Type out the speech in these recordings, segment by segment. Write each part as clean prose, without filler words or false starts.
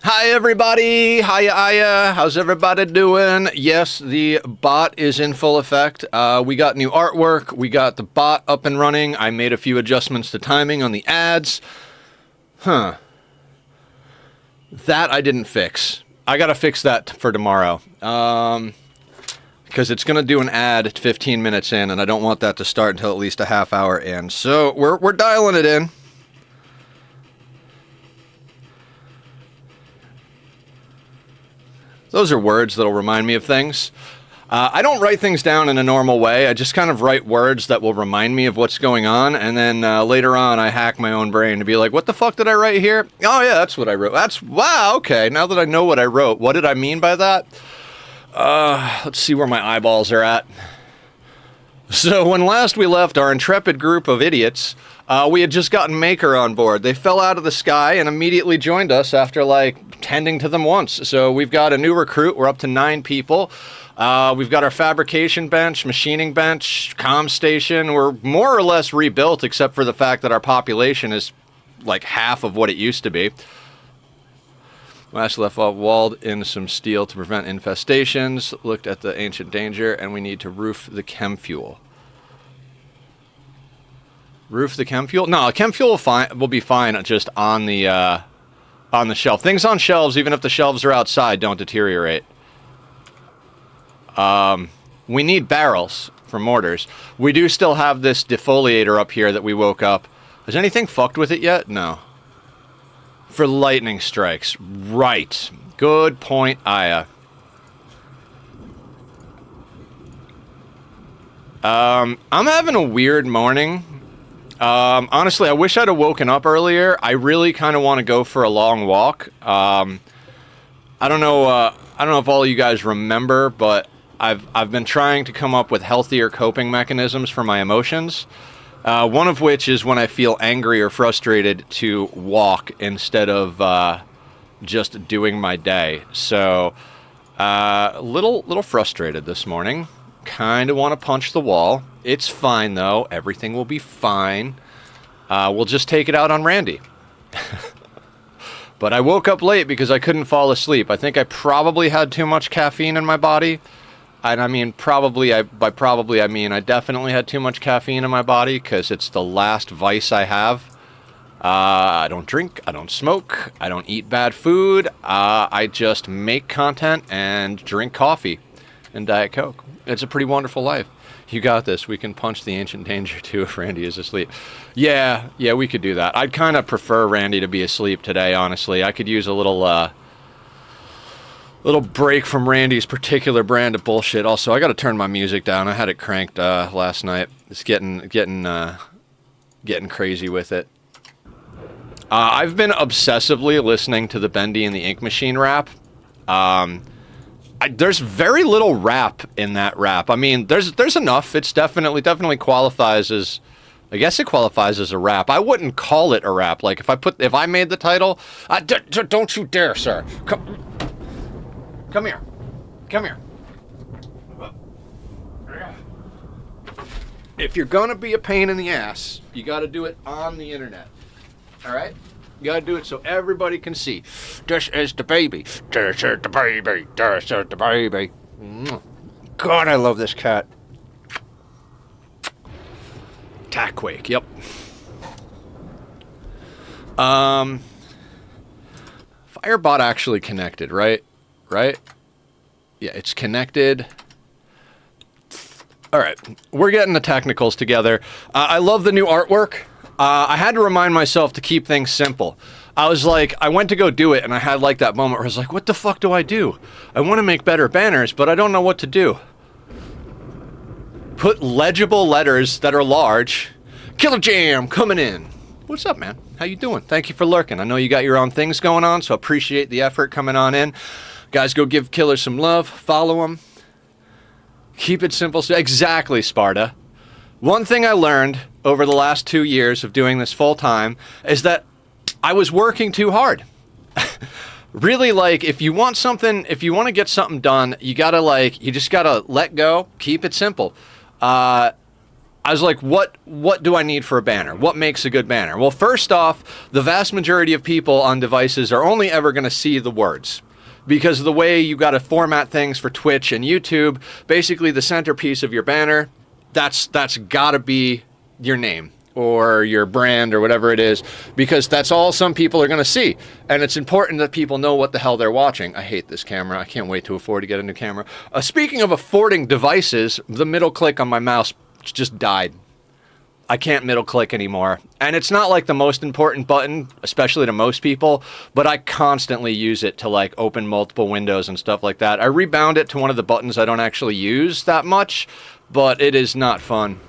Hi everybody, hiya, how's everybody doing? Yes, the bot is in full effect. We got new artwork, we got the bot up and running. I made a few adjustments to timing on the ads. That I didn't fix. I gotta fix that for tomorrow. Because it's gonna do an ad 15 minutes in, and I don't want that to start until at least a half hour in. So we're dialing it in. Those are words that'll remind me of things. I don't write things down in a normal way. I just kind of write words that will remind me of what's going on, and then later on I hack my own brain to be like, what the fuck did I write here? Oh yeah, that's what I wrote. Wow, okay, now that I know what I wrote, what did I mean by that? Let's see where my eyeballs are at. So when last we left our intrepid group of idiots, we had just gotten Maker on board. They fell out of the sky and immediately joined us after, like, tending to them once. So we've got a new recruit. We're up to 9 people. We've got our fabrication bench, machining bench, comm station. We're more or less rebuilt, except for the fact that our population is, like, half of what it used to be. Last left off walled in some steel to prevent infestations. Looked at the ancient danger, and we need to roof the chem fuel. Roof the chem fuel? No, chem fuel will be fine just on the shelf. Things on shelves, even if the shelves are outside, don't deteriorate. We need barrels for mortars. We do still have this defoliator up here that we woke up. Has anything fucked with it yet? No. For lightning strikes. Right. Good point, Aya. I'm having a weird morning. Honestly, I wish I'd have woken up earlier. I really kind of want to go for a long walk. I don't know if all you guys remember, but I've been trying to come up with healthier coping mechanisms for my emotions. One of which is when I feel angry or frustrated to walk instead of just doing my day. So, little frustrated this morning. Kind of want to punch the wall. It's fine though. Everything will be fine. We'll just take it out on Randy. But I woke up late because I couldn't fall asleep. I think I probably had too much caffeine in my body. And I mean, by probably, I mean I definitely had too much caffeine in my body because it's the last vice I have. I don't drink, I don't smoke, I don't eat bad food. I just make content and drink coffee and Diet Coke. It's a pretty wonderful life. You got this. We can punch the ancient danger too if Randy is asleep. Yeah, we could do that. I'd kind of prefer Randy to be asleep today, honestly. I could use a little break from Randy's particular brand of bullshit. Also, I got to turn my music down. I had it cranked last night. It's getting crazy with it. I've been obsessively listening to the Bendy and the Ink Machine rap. There's very little rap in that rap. I mean, there's enough. It's definitely qualifies as, I guess it qualifies as a rap. I wouldn't call it a rap. Like if I made the title, don't you dare, sir. Come here. If you're gonna be a pain in the ass, you gotta do it on the internet. Alright? You gotta do it so everybody can see. This is the baby. This is the baby. This is the baby. God, I love this cat. Tackquake, yep. Firebot actually connected, right? Right? Yeah, it's connected. All right, we're getting the technicals together. I love the new artwork. I had to remind myself to keep things simple. I was like, I went to go do it, and I had like that moment where I was like, what the fuck do? I want to make better banners, but I don't know what to do. Put legible letters that are large. Killer Jam coming in. What's up, man? How you doing? Thank you for lurking. I know you got your own things going on, so appreciate the effort coming on in. Guys, go give Killer some love. Follow him. Keep it simple. Exactly, Sparta. One thing I learned over the last 2 years of doing this full time is that I was working too hard. Really, like, if you want to get something done, you just gotta let go, keep it simple. I I was like, what do I need for a banner? What makes a good banner? Well, first off, the vast majority of people on devices are only ever going to see the words. Because of the way you got to format things for Twitch and YouTube, basically the centerpiece of your banner, that's got to be your name or your brand or whatever it is, because that's all some people are going to see. And it's important that people know what the hell they're watching. I hate this camera. I can't wait to afford to get a new camera. Speaking of affording devices, the middle click on my mouse just died. I can't middle click anymore. And it's not like the most important button, especially to most people, but I constantly use it to like open multiple windows and stuff like that. I rebound it to one of the buttons I don't actually use that much, but it is not fun.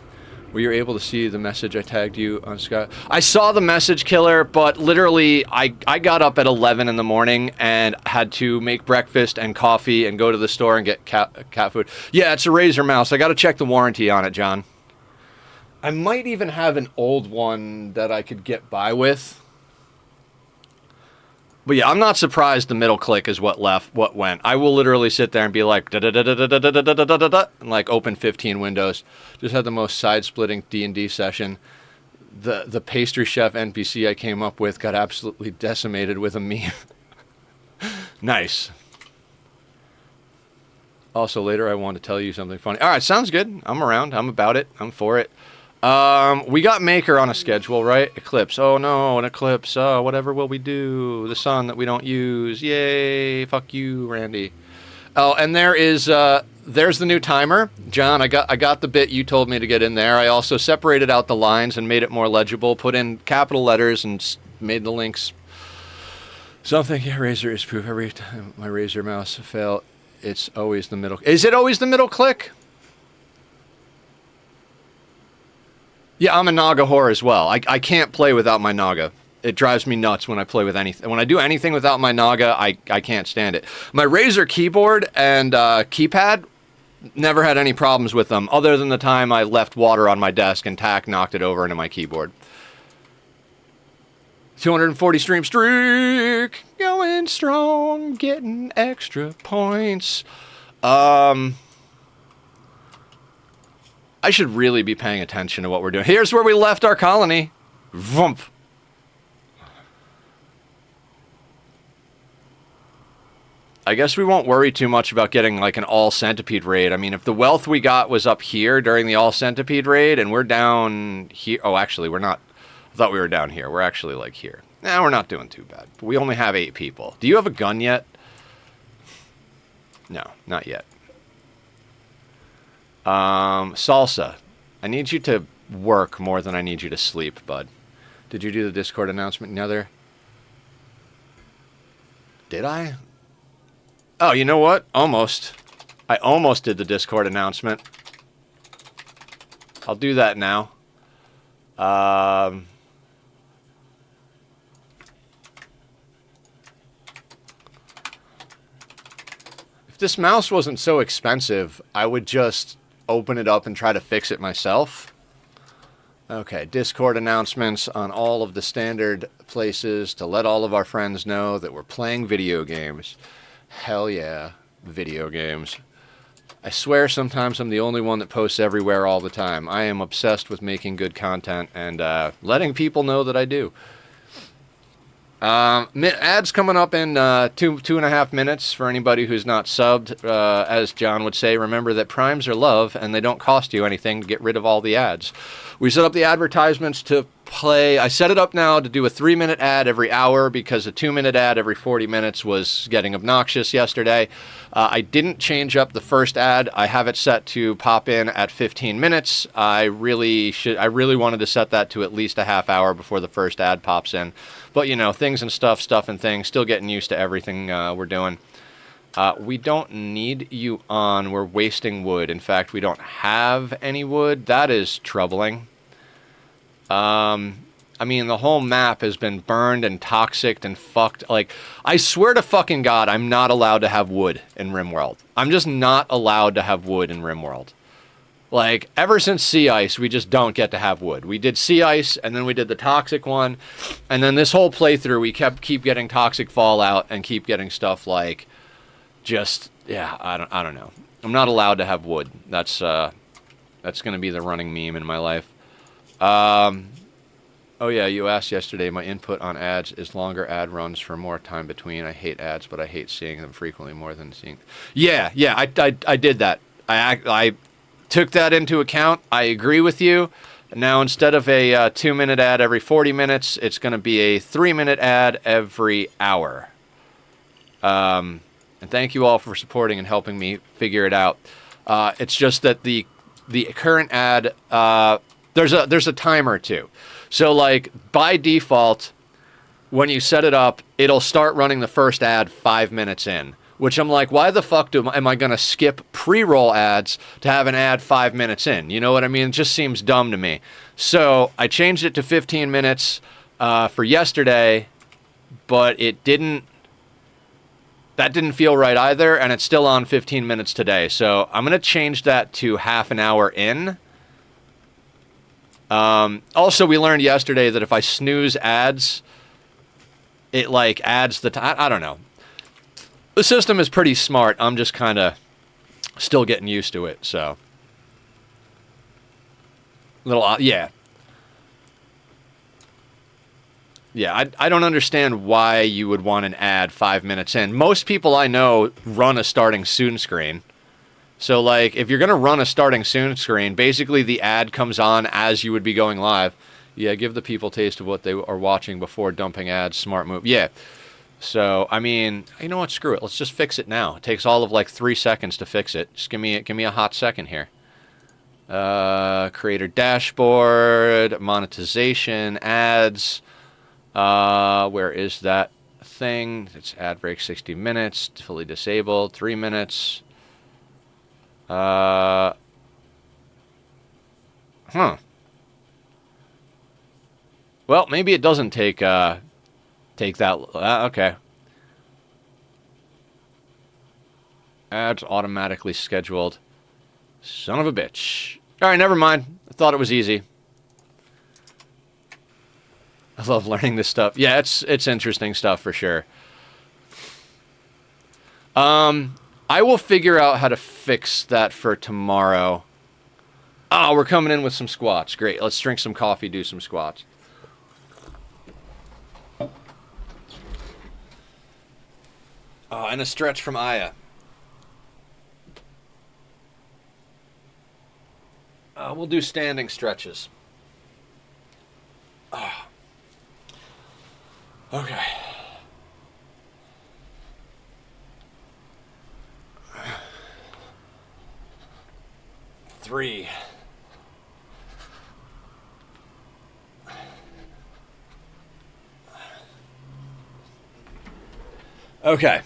Were you able to see the message I tagged you on Sky? I saw the message, Killer, but literally I got up at 11 in the morning and had to make breakfast and coffee and go to the store and get cat food. Yeah, it's a Razer mouse. I got to check the warranty on it, John. I might even have an old one that I could get by with. But yeah, I'm not surprised the middle click is what went. I will literally sit there and be like, da-da-da-da-da-da-da-da-da-da, and like open 15 windows. Just had the most side-splitting D&D session. The pastry chef NPC I came up with got absolutely decimated with a meme. Nice. Also, later I want to tell you something funny. All right, sounds good. I'm around. I'm about it. I'm for it. We got Maker on a schedule, right? Eclipse. Oh no, an eclipse. Oh, whatever will we do? The sun that we don't use. Yay! Fuck you, Randy. Oh, and there's the new timer, John. I got the bit you told me to get in there. I also separated out the lines and made it more legible. Put in capital letters and made the links. Something. Yeah, Razer is proof. Every time my Razer mouse fail, it's always the middle. Is it always the middle click? Yeah, I'm a Naga whore as well. I can't play without my Naga. It drives me nuts when I play with anything. When I do anything without my Naga, I can't stand it. My Razer keyboard and keypad, never had any problems with them, other than the time I left water on my desk and Tack knocked it over into my keyboard. 240 stream streak, going strong, getting extra points. I should really be paying attention to what we're doing. Here's where we left our colony. Vroomp. I guess we won't worry too much about getting like an all centipede raid. I mean, if the wealth we got was up here during the all centipede raid and we're down here. Oh, actually, we're not. I thought we were down here. We're actually like here. Nah, we're not doing too bad. But we only have 8 people. Do you have a gun yet? No, not yet. Salsa, I need you to work more than I need you to sleep, bud. Did you do the Discord announcement? Nether? Did I? Oh, you know what? Almost. I almost did the Discord announcement. I'll do that now. If this mouse wasn't so expensive, I would just open it up and try to fix it myself. Okay, Discord announcements on all of the standard places to let all of our friends know that we're playing video games. Hell yeah, video games. I swear sometimes I'm the only one that posts everywhere all the time. I am obsessed with making good content and letting people know that I do. Ads coming up in 2.5 minutes for anybody who's not subbed. As John would say, remember that primes are love and they don't cost you anything to get rid of all the ads. We set up the advertisements to play. I set it up now to do a 3-minute ad every hour because a 2-minute ad every 40 minutes was getting obnoxious yesterday. I didn't change up the first ad. I have it set to pop in at 15 minutes. I really wanted to set that to at least a half hour before the first ad pops in. But, you know, things and stuff and things, still getting used to everything we're doing. We don't need you on. We're wasting wood. In fact, we don't have any wood. That is troubling. I mean, the whole map has been burned and toxic and fucked. Like, I swear to fucking God, I'm not allowed to have wood in Rimworld. I'm just not allowed to have wood in Rimworld. Like, ever since Sea Ice, we just don't get to have wood. We did Sea Ice, and then we did the toxic one, and then this whole playthrough, we keep getting toxic fallout and keep getting stuff like, just, yeah, I don't know. I'm not allowed to have wood. That's That's going to be the running meme in my life. Oh yeah, you asked yesterday. My input on ads is longer ad runs for more time between. I hate ads, but I hate seeing them frequently more than seeing. Yeah, I did that. I took that into account. I agree with you. Now instead of a 2-minute ad every 40 minutes, it's going to be a 3-minute ad every hour. And thank you all for supporting and helping me figure it out. It's just that the current ad, there's a timer too. So like by default, when you set it up, it'll start running the first ad 5 minutes in, which I'm like, why the fuck am I going to skip pre-roll ads to have an ad 5 minutes in? You know what I mean? It just seems dumb to me. So I changed it to 15 minutes for yesterday, but that didn't feel right either, and it's still on 15 minutes today. So I'm going to change that to half an hour in. Also, we learned yesterday that if I snooze ads, it like adds the time. I don't know. The system is pretty smart. I'm just kind of still getting used to it. So, yeah. Yeah, I don't understand why you would want an ad 5 minutes in. Most people I know run a starting soon screen. So, like, if you're going to run a starting soon screen, basically the ad comes on as you would be going live. Yeah, give the people taste of what they are watching before dumping ads. Smart move. Yeah. So, I mean, you know what? Screw it. Let's just fix it now. It takes all of, like, 3 seconds to fix it. Just give me a hot second here. Creator dashboard, monetization, ads. Where is that thing? It's ad break 60 minutes, fully disabled, 3 minutes. Well, maybe it doesn't take that. Okay. Ads automatically scheduled. Son of a bitch. All right, never mind. I thought it was easy. I love learning this stuff. Yeah, it's interesting stuff for sure. I will figure out how to fix that for tomorrow. Oh, we're coming in with some squats. Great. Let's drink some coffee, do some squats. And a stretch from Aya. We'll do standing stretches. Okay. Three. Okay.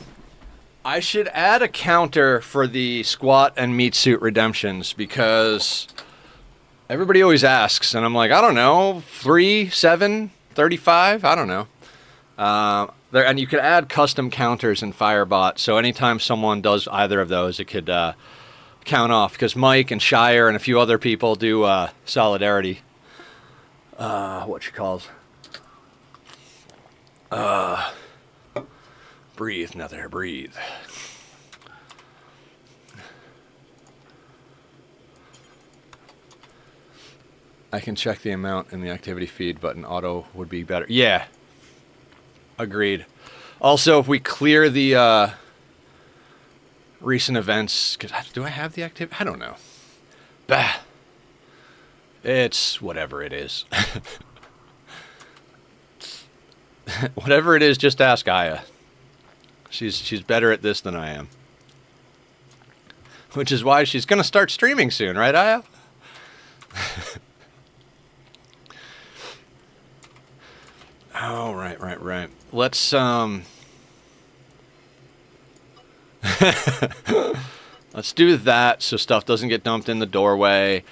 I should add a counter for the squat and meat suit redemptions because everybody always asks, and I'm like, I don't know, 3, 7, 35? I don't know. And you could add custom counters in Firebot, so anytime someone does either of those, it could count off, because Mike and Shire and a few other people do Solidarity. What you calls? Breathe, Nether, breathe. I can check the amount in the activity feed, but an auto would be better. Yeah. Agreed. Also, if we clear the recent events, do I have the activity? I don't know. Bah. It's whatever it is. Whatever it is, just ask Aya. She's better at this than I am. Which is why she's going to start streaming soon, right, Aya? Oh, right. Let's, let's do that so stuff doesn't get dumped in the doorway.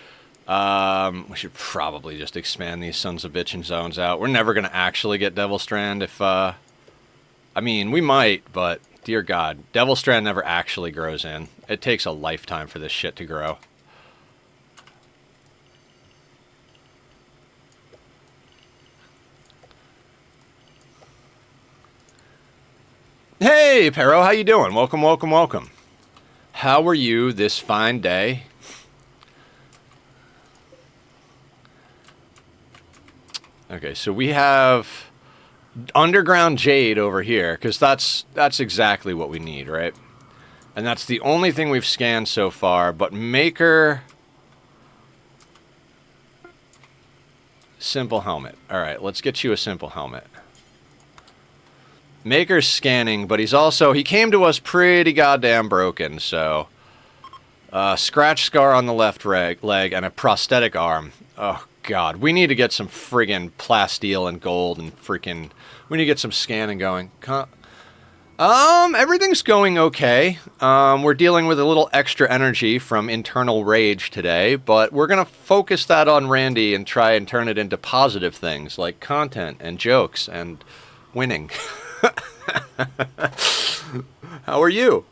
We should probably just expand these sons of bitchin' zones out. We're never going to actually get Devil Strand if, I mean, we might, but dear God, Devil Strand never actually grows in. It takes a lifetime for this shit to grow. Hey, Pero, how you doing? Welcome. How are you this fine day? Okay, so we have underground jade over here, because that's exactly what we need, right? And that's the only thing we've scanned so far, but maker... Simple helmet. Alright, let's get you a simple helmet. Maker's scanning, but he came to us pretty goddamn broken, so... scratch scar on the left leg and a prosthetic arm. Oh, God. We need to get some friggin' plasteel and gold and freaking... We need to get some scanning going. Everything's going okay. We're dealing with a little extra energy from internal rage today, but we're going to focus that on Randy and try and turn it into positive things like content and jokes and winning. How are you?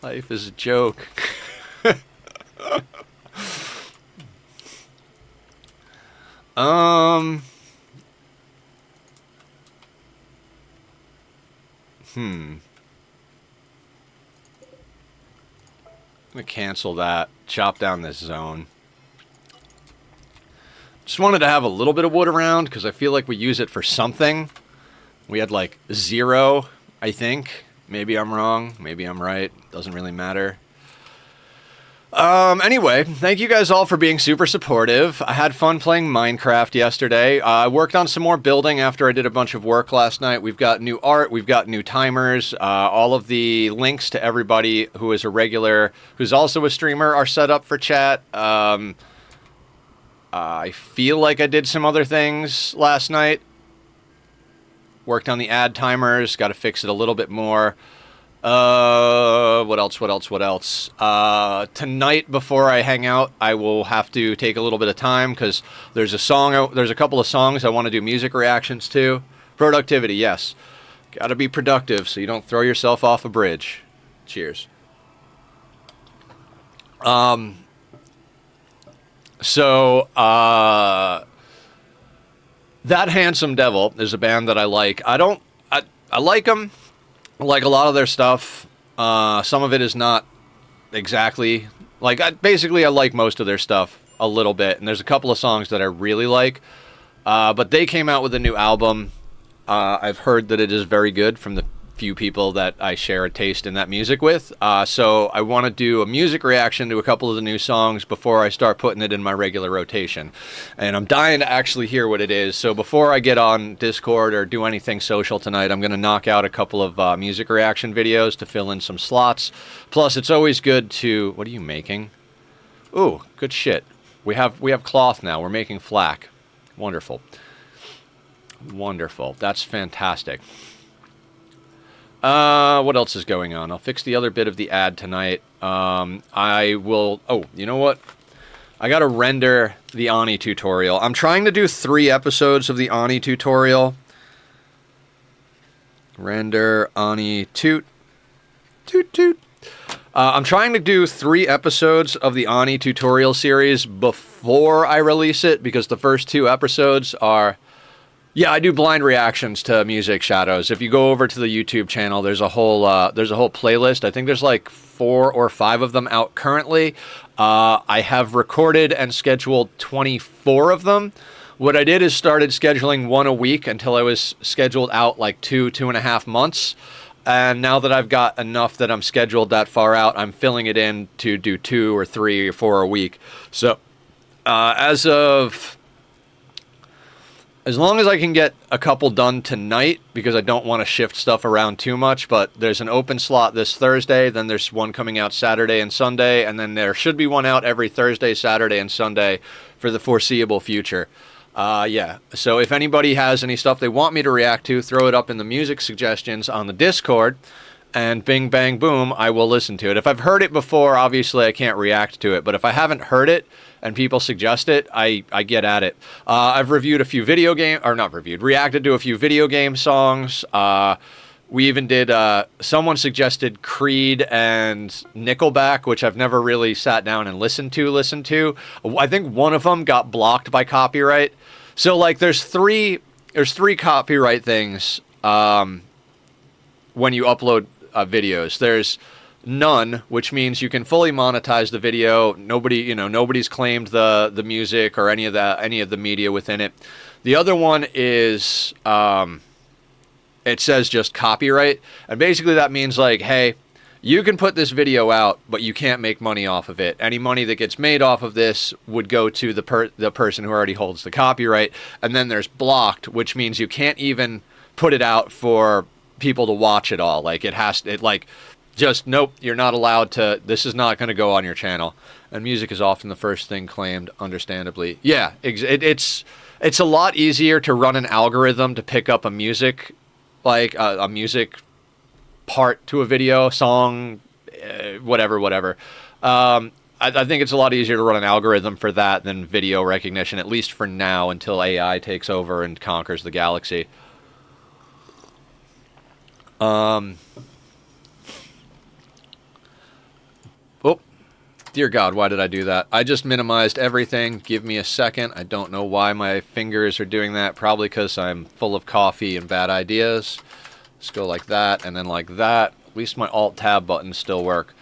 Life is a joke. I'm gonna cancel that, chop down this zone. Just wanted to have a little bit of wood around because I feel like we use it for something. We had like 0, I think. Maybe I'm wrong, maybe I'm right, doesn't really matter. Anyway, thank you guys all for being super supportive. I had fun playing Minecraft yesterday. I worked on some more building after I did a bunch of work last night. We've got new art, we've got new timers. All of the links to everybody who is a regular, who's also a streamer, are set up for chat. I feel like I did some other things last night. Worked on the ad timers, got to fix it a little bit more. What else? Tonight, before I hang out, I will have to take a little bit of time because there's a couple of songs I want to do music reactions to. Productivity, yes. Gotta be productive so you don't throw yourself off a bridge. Cheers. That Handsome Devil is a band that I like. I like them. Like a lot of their stuff. Some of it is not exactly... Like, I like most of their stuff a little bit. And there's a couple of songs that I really like. But they came out with a new album. I've heard that it is very good from the few people that I share a taste in that music with. So I want to do a music reaction to a couple of the new songs before I start putting it in my regular rotation. And I'm dying to actually hear what it is. So before I get on Discord or do anything social tonight, I'm going to knock out a couple of music reaction videos to fill in some slots. Plus, it's always good to... What are you making? Ooh, good shit. We have cloth now. We're making flack. Wonderful. Wonderful. That's fantastic. What else is going on? I'll fix the other bit of the ad tonight. I will... Oh, you know what? I gotta render the Ani tutorial. I'm trying to do 3 episodes of the Ani tutorial. Render Ani toot. Toot toot. I'm trying to do 3 episodes of the Ani tutorial series before I release it, because the first 2 episodes are... Yeah, I do blind reactions to music shadows. If you go over to the YouTube channel, there's a whole playlist. I think there's like 4 or 5 of them out currently. I have recorded and scheduled 24 of them. What I did is started scheduling 1 a week until I was scheduled out like 2.5 months. And now that I've got enough that I'm scheduled that far out, I'm filling it in to do 2 or 3 or 4 a week. So as long as I can get a couple done tonight, because I don't want to shift stuff around too much, but there's an open slot this Thursday, then there's one coming out Saturday and Sunday, and then there should be one out every Thursday, Saturday, and Sunday for the foreseeable future. Yeah, so if anybody has any stuff they want me to react to, throw it up in the music suggestions on the Discord, and bing, bang, boom, I will listen to it. If I've heard it before, obviously I can't react to it, but if I haven't heard it, and people suggest it, I get at it. I've reviewed a few reacted to a few video game songs. We even did, someone suggested Creed and Nickelback, which I've never really sat down and listened to. I think one of them got blocked by copyright. So, like, there's three Copyright things when you upload videos. There's none, which means you can fully monetize the video. Nobody's claimed the music or any of the media within it. The other one is it says just copyright, and basically that means like, hey, you can put this video out, but you can't make money off of it. Any money that gets made off of this would go to the person who already holds the copyright. And then there's blocked, which means you can't even put it out for people to watch it all. Like just nope, you're not allowed to. This is not going to go on your channel. And music is often the first thing claimed, understandably. Yeah, it's a lot easier to run an algorithm to pick up a music part to a video, song, whatever. I think it's a lot easier to run an algorithm for that than video recognition, at least for now, until AI takes over and conquers the galaxy. Oh, dear God, why did I do that? I just minimized everything. Give me a second. I don't know why my fingers are doing that. Probably because I'm full of coffee and bad ideas. Let's go like that, and then like that. At least my Alt-Tab buttons still work.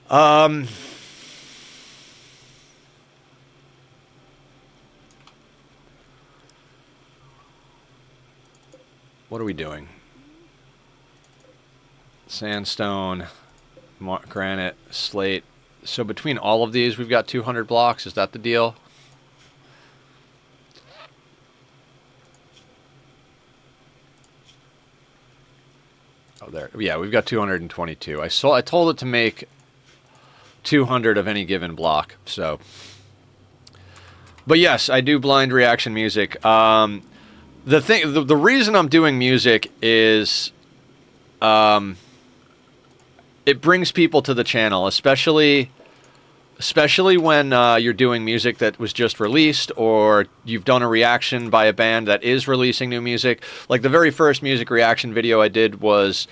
What are we doing? Sandstone, granite, slate. So between all of these, we've got 200 blocks. Is that the deal? Oh, there. Yeah, we've got 222. I told it to make 200 of any given block. So, but yes, I do blind reaction music. The reason I'm doing music is, it brings people to the channel, especially when you're doing music that was just released, or you've done a reaction by a band that is releasing new music. Like the very first music reaction video I did was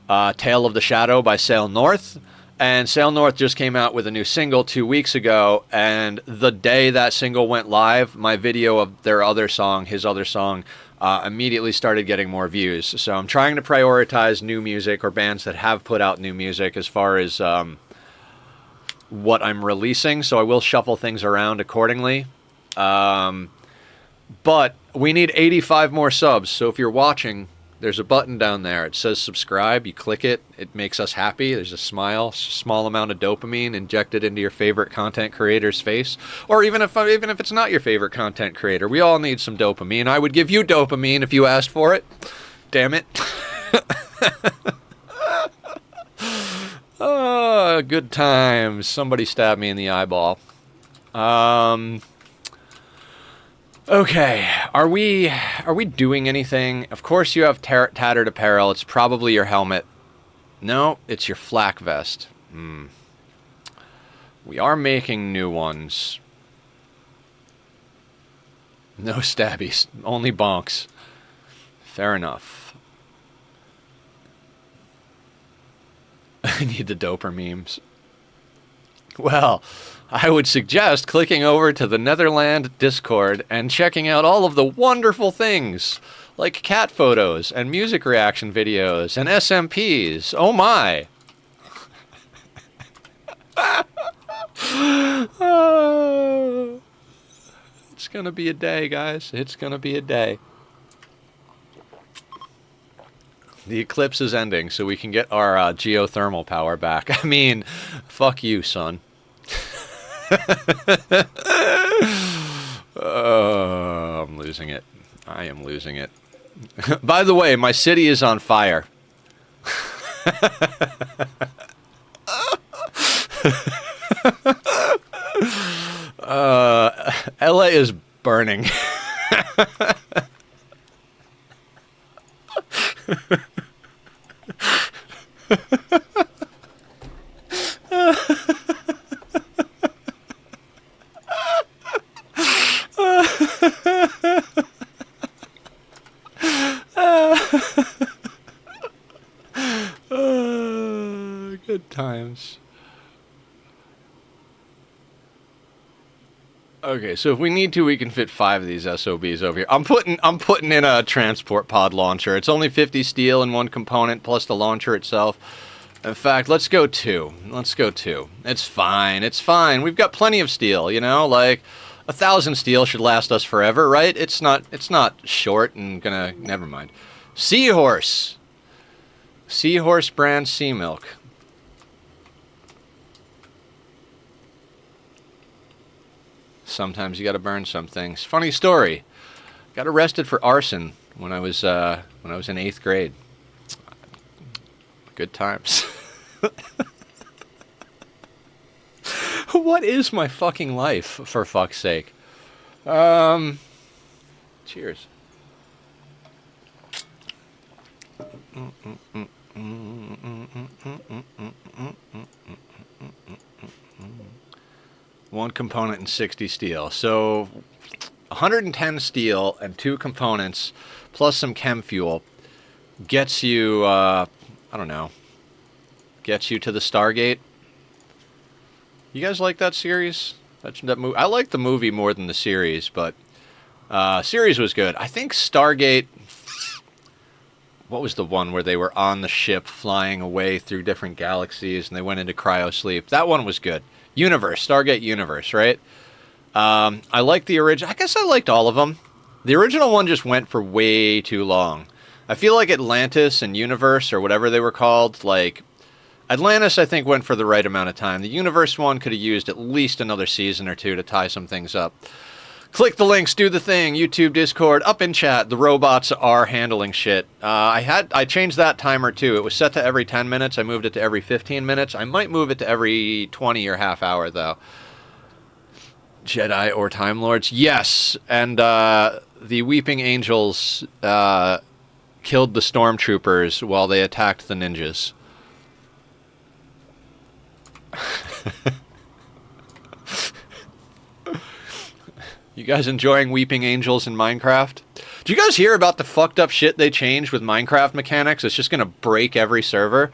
Tale of the Shadow by Sail North. And Sail North just came out with a new single 2 weeks ago, and the day that single went live, my video of his other song, immediately started getting more views. So I'm trying to prioritize new music or bands that have put out new music as far as what I'm releasing, so I will shuffle things around accordingly. But we need 85 more subs, so if you're watching, there's a button down there. It says subscribe. You click it. It makes us happy. There's a small amount of dopamine injected into your favorite content creator's face. Or even if it's not your favorite content creator, we all need some dopamine. I would give you dopamine if you asked for it. Damn it. Oh, good times. Somebody stabbed me in the eyeball. Okay, are we doing anything? Of course you have tattered apparel. It's probably your helmet. No, it's your flak vest. We are making new ones. No stabbies, only bonks. Fair enough. I need the doper memes. Well, I would suggest clicking over to the Netherland Discord and checking out all of the wonderful things, like cat photos and music reaction videos and SMPs. Oh my! It's gonna be a day, guys. It's gonna be a day. The eclipse is ending, so we can get our geothermal power back. I mean, fuck you, son. Oh, I'm losing it. I am losing it. By the way, my city is on fire. LA is burning. Good times. Okay, so if we need to, we can fit 5 of these SOBs over here. I'm putting in a transport pod launcher. It's only 50 steel in one component plus the launcher itself. In fact, let's go 2. Let's go 2. It's fine. It's fine. We've got plenty of steel, you know? Like, 1,000 steel should last us forever, right? It's not short and gonna... Never mind. Seahorse. Seahorse brand sea milk. Sometimes you gotta burn some things. Funny story. Got arrested for arson when I was in 8th grade. Good times. What is my fucking life, for fuck's sake? Cheers. One component and 60 steel. So 110 steel and 2 components plus some chem fuel gets you, I don't know, gets you to the Stargate. You guys like that series? That movie? I like the movie more than the series, but series was good. I think Stargate, what was the one where they were on the ship flying away through different galaxies and they went into cryosleep? That one was good. Universe, Stargate Universe, right? I liked the original. I guess I liked all of them. The original one just went for way too long. I feel like Atlantis and Universe, or whatever they were called, like, Atlantis, I think, went for the right amount of time. The Universe one could have used at least another season or 2 to tie some things up. Click the links, do the thing, YouTube, Discord, up in chat. The robots are handling shit. I changed that timer too. It was set to every 10 minutes. I moved it to every 15 minutes. I might move it to every 20 or half hour, though. Jedi or Time Lords? Yes. And the Weeping Angels killed the stormtroopers while they attacked the ninjas. You guys enjoying Weeping Angels in Minecraft? Do you guys hear about the fucked up shit they changed with Minecraft mechanics? It's just gonna break every server.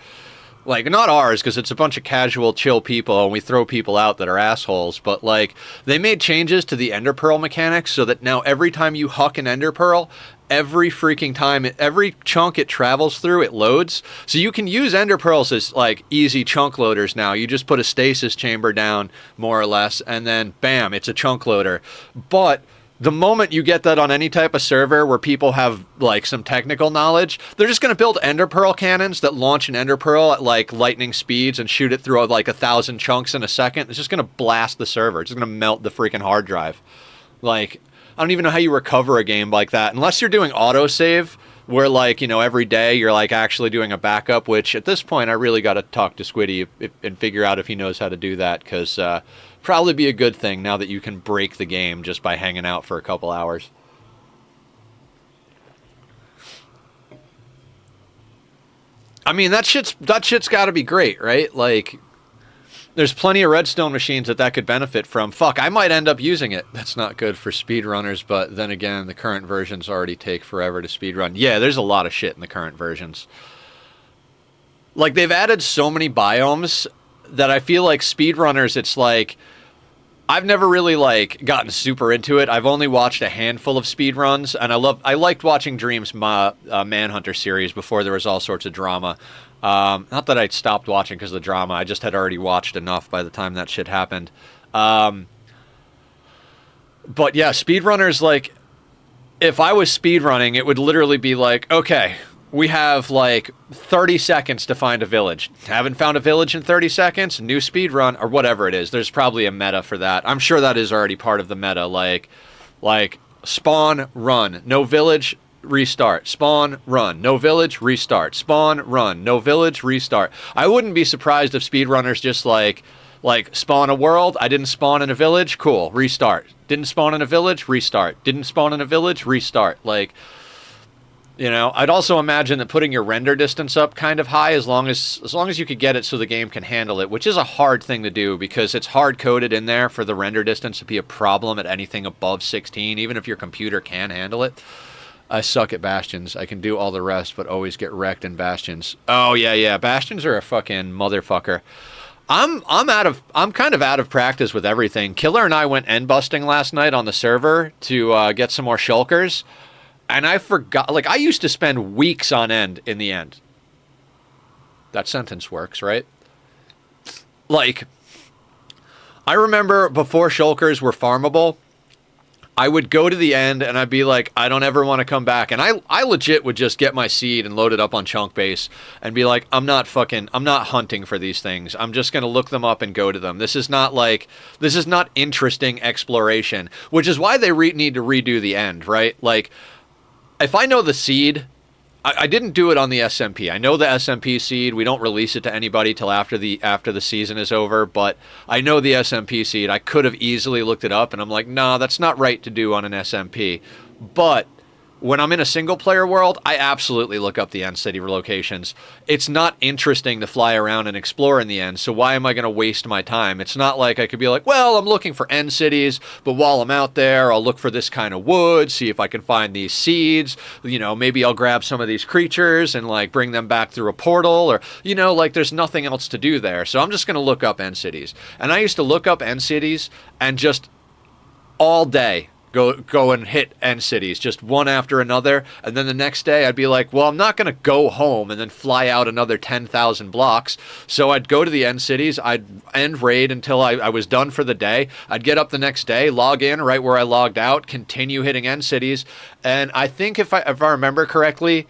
Like, not ours, because it's a bunch of casual, chill people, and we throw people out that are assholes, but, like, they made changes to the Ender Pearl mechanics so that now every time you huck an Ender Pearl, every freaking time, every chunk it travels through, it loads. So you can use Ender Pearls as, like, easy chunk loaders now. You just put a stasis chamber down, more or less, and then, bam, it's a chunk loader. But the moment you get that on any type of server where people have, like, some technical knowledge, they're just going to build Ender Pearl cannons that launch an Ender Pearl at, like, lightning speeds and shoot it through, like, 1,000 chunks in a second. It's just going to blast the server. It's just going to melt the freaking hard drive. Like, I don't even know how you recover a game like that. Unless you're doing autosave, where, like, you know, every day you're, like, actually doing a backup, which at this point I really got to talk to Squiddy and figure out if he knows how to do that, because probably be a good thing now that you can break the game just by hanging out for a couple hours. I mean, that shit's got to be great, right? Like, there's plenty of redstone machines that could benefit from. Fuck, I might end up using it. That's not good for speedrunners, but then again, the current versions already take forever to speedrun. Yeah, there's a lot of shit in the current versions. Like, they've added so many biomes that I feel like speedrunners, it's like, I've never really, like, gotten super into it. I've only watched a handful of speedruns, and I liked watching Dream's Manhunter series before there was all sorts of drama. Not that I stopped watching because of the drama. I just had already watched enough by the time that shit happened. But yeah, speedrunners, like, if I was speedrunning, it would literally be like, okay, we have, like, 30 seconds to find a village. Haven't found a village in 30 seconds? New speedrun, or whatever it is. There's probably a meta for that. I'm sure that is already part of the meta. Like spawn, run. No village, restart. Spawn, run. No village, restart. Spawn, run. No village, restart. I wouldn't be surprised if speedrunners just, like spawn a world. I didn't spawn in a village. Cool. Restart. Didn't spawn in a village. Restart. Didn't spawn in a village. Restart. Like, you know, I'd also imagine that putting your render distance up kind of high, as long as you could get it so the game can handle it, which is a hard thing to do because it's hard coded in there for the render distance to be a problem at anything above 16, even if your computer can handle it. I suck at Bastions. I can do all the rest, but always get wrecked in Bastions. Oh yeah, Bastions are a fucking motherfucker. I'm kind of out of practice with everything. Killer and I went end busting last night on the server to get some more shulkers. And I forgot, like, I used to spend weeks on end in the end. That sentence works, right? Like, I remember before shulkers were farmable, I would go to the end and I'd be like, I don't ever want to come back. And I legit would just get my seed and load it up on chunk base and be like, I'm not hunting for these things. I'm just going to look them up and go to them. This is not interesting exploration, which is why they need to redo the end, right? Like, if I know the seed, I didn't do it on the SMP. I know the SMP seed. We don't release it to anybody till after the season is over, but I know the SMP seed. I could have easily looked it up, and I'm like, nah, that's not right to do on an SMP. But when I'm in a single-player world, I absolutely look up the end city locations. It's not interesting to fly around and explore in the end, so why am I going to waste my time? It's not like I could be like, well, I'm looking for end cities, but while I'm out there, I'll look for this kind of wood, see if I can find these seeds. You know, maybe I'll grab some of these creatures and, like, bring them back through a portal, or, you know, like, there's nothing else to do there. So I'm just going to look up end cities. And I used to look up end cities and just all day go and hit end cities, just one after another, and then the next day I'd be like, well, I'm not going to go home and then fly out another 10,000 blocks, so I'd go to the end cities, I'd end raid until I was done for the day, I'd get up the next day, log in right where I logged out, continue hitting end cities, and I think if I remember correctly,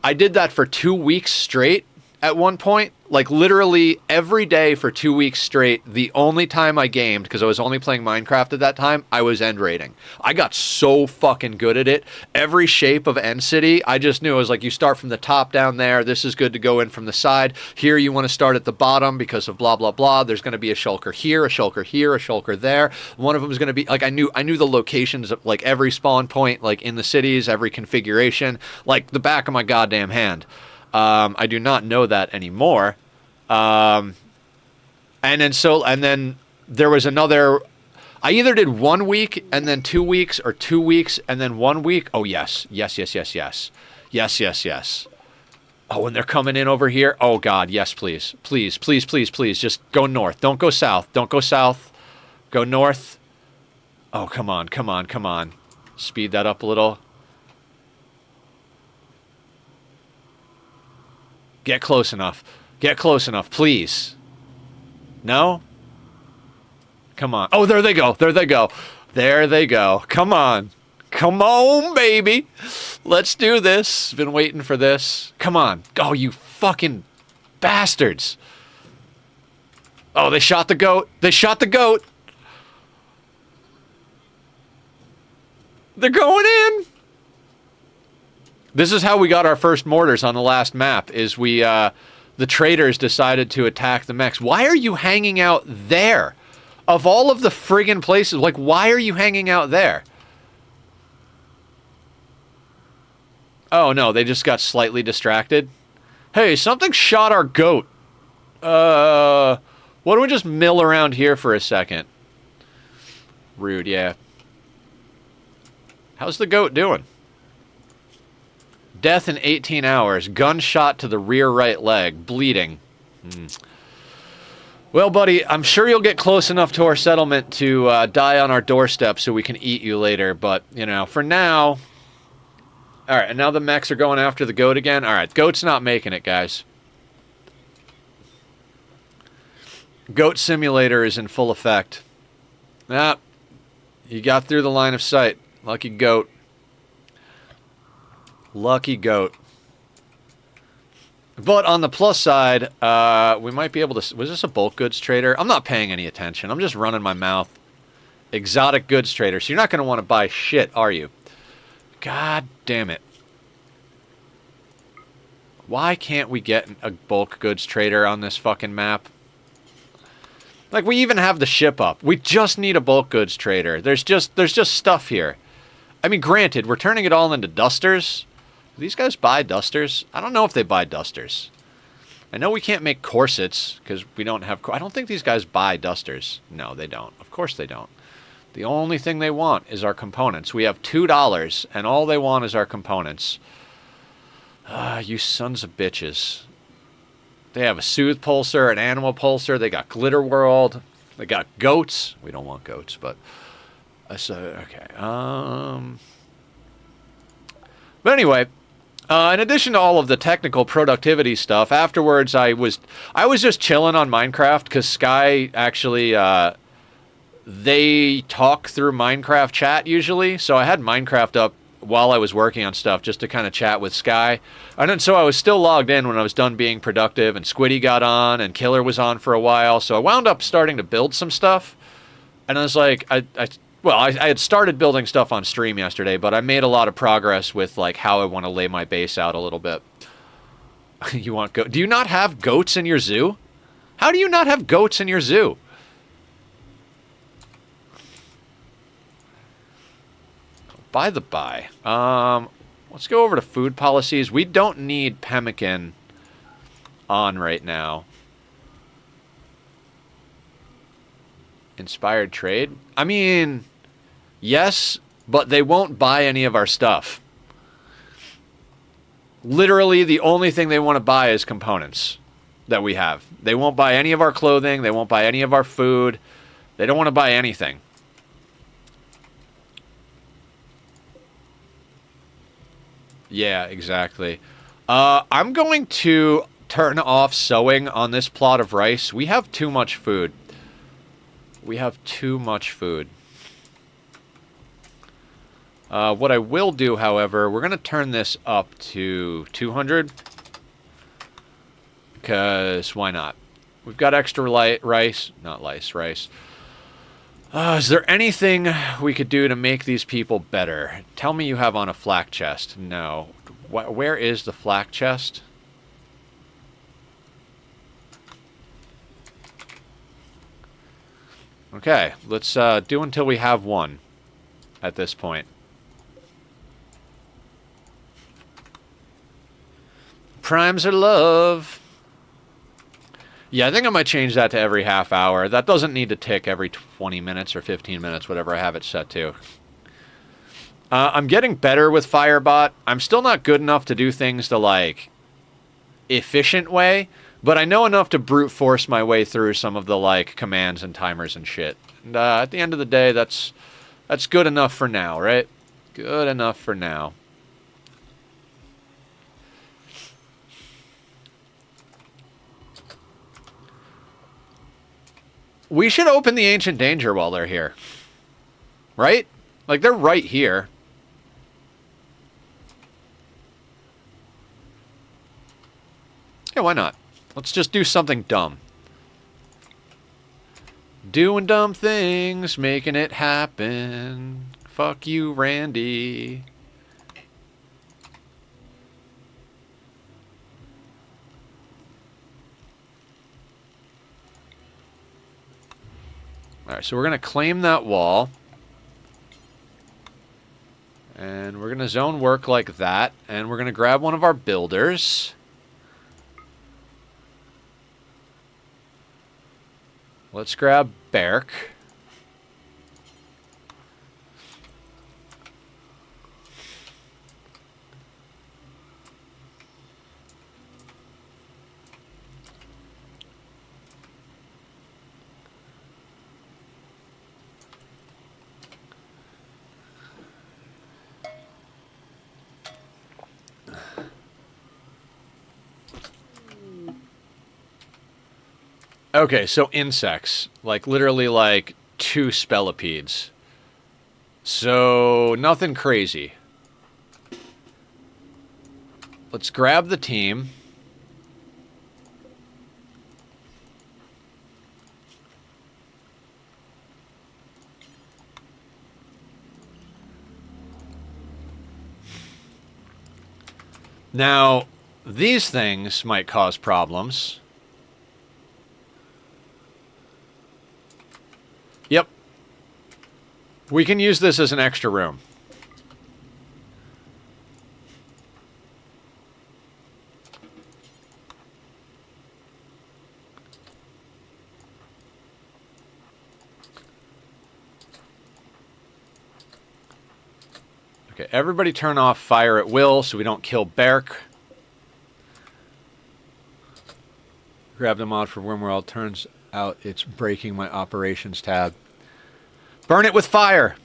I did that for 2 weeks straight at one point. Like, literally every day for 2 weeks straight. The only time I gamed, because I was only playing Minecraft at that time, I was end raiding. I got so fucking good at it. Every shape of end city, I just knew. It was like, you start from the top down there. This is good to go in from the side. Here you want to start at the bottom because of blah, blah, blah. There's going to be a shulker here, a shulker here, a shulker there. One of them is going to be, like, I knew the locations of, like, every spawn point, like, in the cities, every configuration, like the back of my goddamn hand. I do not know that anymore. And then there was another, I either did 1 week and then 2 weeks, or 2 weeks and then 1 week. Oh, yes. Yes. Oh, and they're coming in over here. Oh, God. Yes, please. Please. Just go north. Don't go south. Go north. Oh, come on. Speed that up a little. Get close enough, please. No? Come on. Oh, there they go. Come on, baby. Let's do this. Been waiting for this. Come on. Oh, you fucking bastards. Oh, they shot the goat. They're going in. This is how we got our first mortars on the last map, is the traders decided to attack the mechs. Why are you hanging out there? Of all of the friggin' places, like, why are you hanging out there? Oh, no, they just got slightly distracted. Hey, something shot our goat. Why don't we just mill around here for a second? Rude, yeah. How's the goat doing? Death in 18 hours. Gunshot to the rear right leg. Bleeding. Well, buddy, I'm sure you'll get close enough to our settlement to die on our doorstep so we can eat you later. But, you know, for now... Alright, and now the mechs are going after the goat again. Alright, goat's not making it, guys. Goat Simulator is in full effect. Ah, you got through the line of sight. Lucky goat. Lucky goat. But on the plus side, we might be able to... Was this a bulk goods trader? I'm not paying any attention. I'm just running my mouth. Exotic goods trader. So you're not going to want to buy shit, are you? God damn it. Why can't we get a bulk goods trader on this fucking map? Like, we even have the ship up. We just need a bulk goods trader. There's just stuff here. I mean, granted, we're turning it all into dusters. Do these guys buy dusters? I don't know if they buy dusters. I know we can't make corsets because we don't have... I don't think these guys buy dusters. No, they don't. Of course they don't. The only thing they want is our components. We have $2, and all they want is our components. You sons of bitches. They have a Soothe Pulsar, an Animal Pulsar. They got Glitter World. They got goats. We don't want goats, but... okay. But anyway... In addition to all of the technical productivity stuff, afterwards I was just chilling on Minecraft because Sky actually they talk through Minecraft chat usually, so I had Minecraft up while I was working on stuff just to kind of chat with Sky. And then so I was still logged in when I was done being productive, and Squiddy got on, and Killer was on for a while, so I wound up starting to build some stuff. And I was like, I had started building stuff on stream yesterday, but I made a lot of progress with like how I want to lay my base out a little bit. You want do you not have goats in your zoo? How do you not have goats in your zoo? By the by, let's go over to food policies. We don't need pemmican on right now. Inspired trade? I mean, yes, but they won't buy any of our stuff. Literally, the only thing they want to buy is components that we have. They won't buy any of our clothing. They won't buy any of our food. They don't want to buy anything. Yeah, exactly. I'm going to turn off sowing on this plot of rice. We have too much food. We have too much food. What I will do, however, we're going to turn this up to 200. Because why not? We've got extra rice. Not rice. Is there anything we could do to make these people better? Tell me you have on a flak chest. No. Where is the flak chest? Okay, let's do until we have one at this point. Primes are love. Yeah, I think I might change that to every half hour. That doesn't need to tick every 20 minutes or 15 minutes, whatever I have it set to. I'm getting better with Firebot. I'm still not good enough to do things the, like, efficient way, but I know enough to brute force my way through some of the, like, commands and timers and shit. And at the end of the day, that's good enough for now, right? Good enough for now. We should open the Ancient Danger while they're here. Right? Like, they're right here. Yeah, why not? Let's just do something dumb. Doing dumb things, making it happen. Fuck you, Randy. Alright, so we're going to claim that wall. And we're going to zone work like that. And we're going to grab one of our builders. Let's grab Berk. Okay, so insects. Like, literally, like, 2 spellipedes. So, nothing crazy. Let's grab the team. Now, these things might cause problems. Yep. We can use this as an extra room. Okay, everybody turn off fire at will so we don't kill Berk. Grab the mod for Rimworld. Turns out it's breaking my operations tab. Burn it with fire!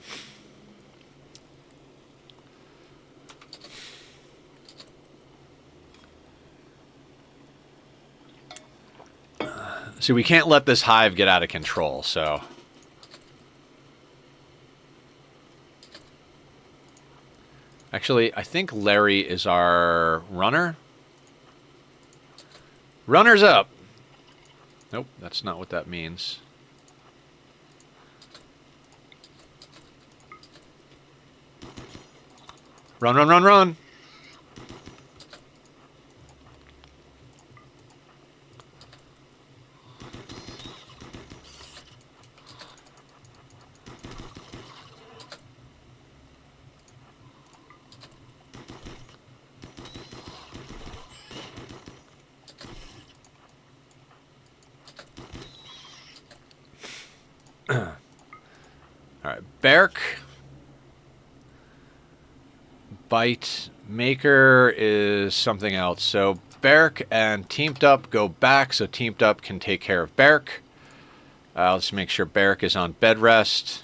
See, we can't let this hive get out of control, so... Actually, I think Larry is our runner. Runner's up! Nope, that's not what that means. Run, run, run, run! Alright, Berk. Bite. Maker is something else. So Berk and Teamed Up go back, so Teamed Up can take care of Berk. Let's make sure Berk is on bed rest.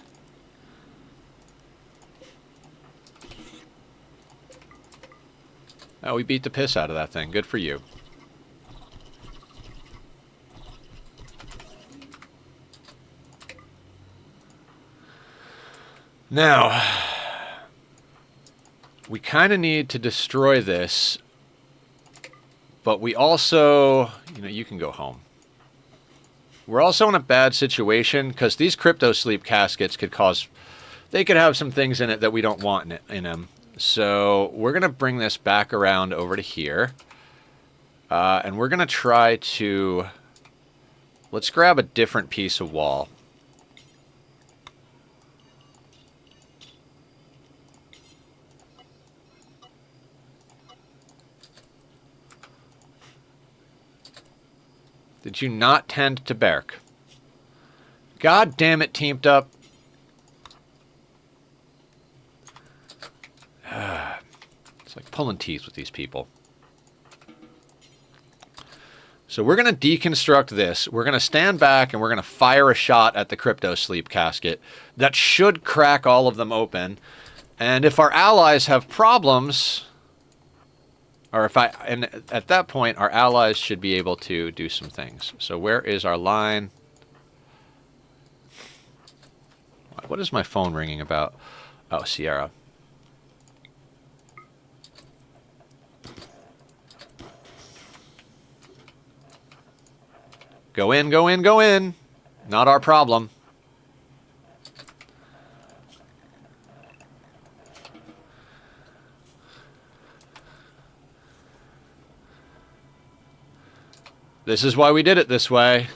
Oh, we beat the piss out of that thing. Good for you. Now, we kind of need to destroy this, but we also, you know, you can go home. We're also in a bad situation because these crypto sleep caskets could cause, they could have some things in it that we don't want in them. So we're going to bring this back around over to here. And we're going to try to, let's grab a different piece of wall. Did you not tend to Berk? God damn it, Teamed Up. It's like pulling teeth with these people. So we're going to deconstruct this. We're going to stand back and we're going to fire a shot at the crypto sleep casket. That should crack all of them open. And if our allies have problems... and at that point, our allies should be able to do some things. So where is our line? What is my phone ringing about? Oh, Sierra. Go in, go in, go in. Not our problem. This is why we did it this way.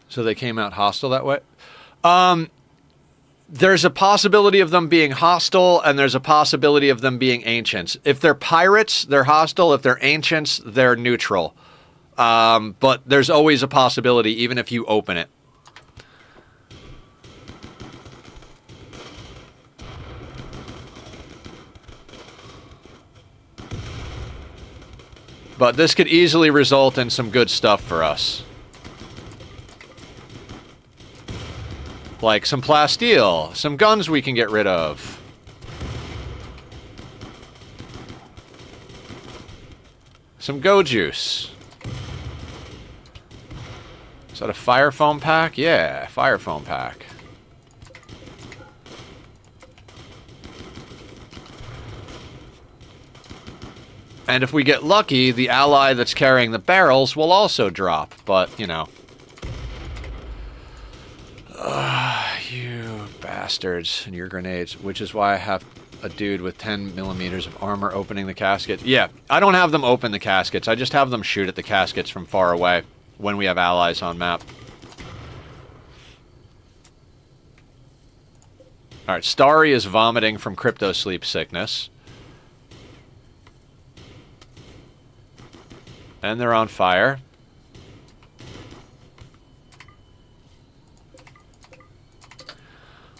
So they came out hostile that way? There's a possibility of them being hostile, and there's a possibility of them being ancients. If they're pirates, they're hostile. If they're ancients, they're neutral. But there's always a possibility, even if you open it. But this could easily result in some good stuff for us. Like some plasteel, some guns we can get rid of. Some go juice. Is that a fire foam pack? Yeah, fire foam pack. And if we get lucky, the ally that's carrying the barrels will also drop. But, you know. You bastards and your grenades. Which is why I have a dude with 10 millimeters of armor opening the casket. Yeah, I don't have them open the caskets. I just have them shoot at the caskets from far away when we have allies on map. Alright, Starry is vomiting from crypto sleep sickness. And they're on fire.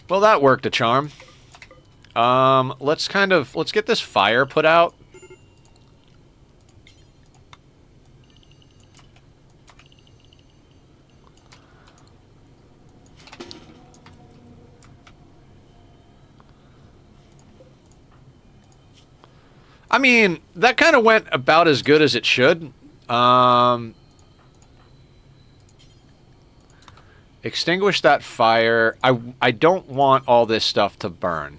Well, that worked a charm. Let's get this fire put out. I mean, that kind of went about as good as it should. Extinguish that fire. I don't want all this stuff to burn.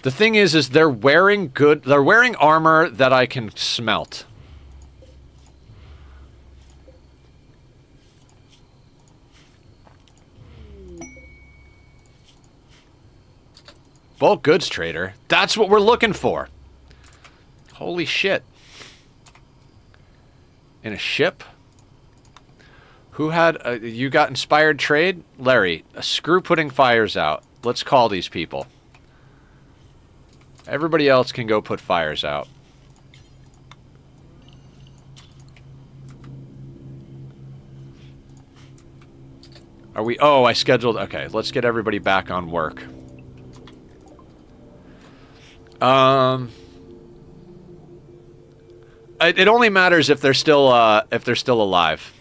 The thing is they're wearing armor that I can smelt. Bulk goods trader. That's what we're looking for. Holy shit. In a ship? Who had... you got inspired trade? Larry, screw putting fires out. Let's call these people. Everybody else can go put fires out. Are we... Oh, I scheduled... Okay, let's get everybody back on work. It only matters if they're still alive.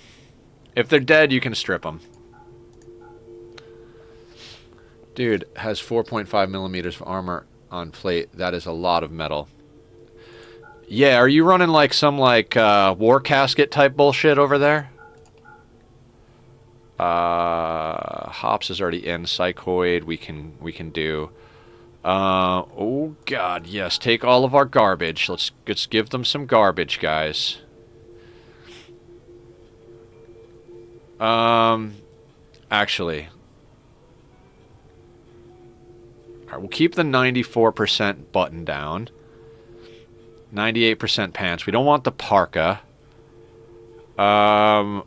If they're dead, you can strip them. Dude has 4.5 millimeters of armor on plate. That is a lot of metal. Yeah, are you running like some war casket type bullshit over there? Hops is already in. Psychoid we can do. Oh god, yes, take all of our garbage. Let's give them some garbage, guys. Actually. Alright, we'll keep the 94% button down. 98% pants. We don't want the parka. Sell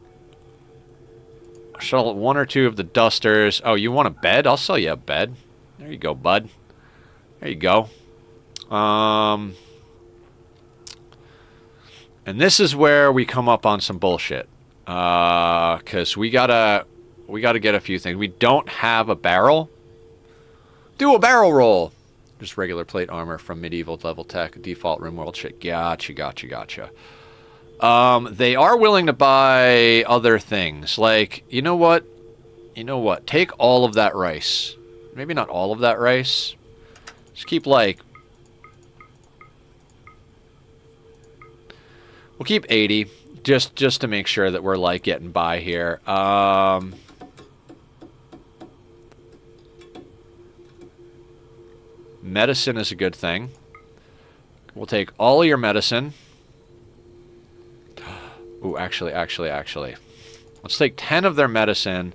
one or two of the dusters. Oh, you want a bed? I'll sell you a bed. There you go, bud. There you go. And this is where we come up on some bullshit. Because we gotta get a few things. We don't have a barrel. Do a barrel roll. Just regular plate armor from medieval level tech. Default Rimworld shit. Gotcha. They are willing to buy other things. Like, you know what? Take all of that rice. Maybe not all of that rice. Just keep, we'll keep 80, just to make sure that we're, getting by here. Medicine is a good thing. We'll take all of your medicine. Ooh, actually. Let's take 10 of their medicine,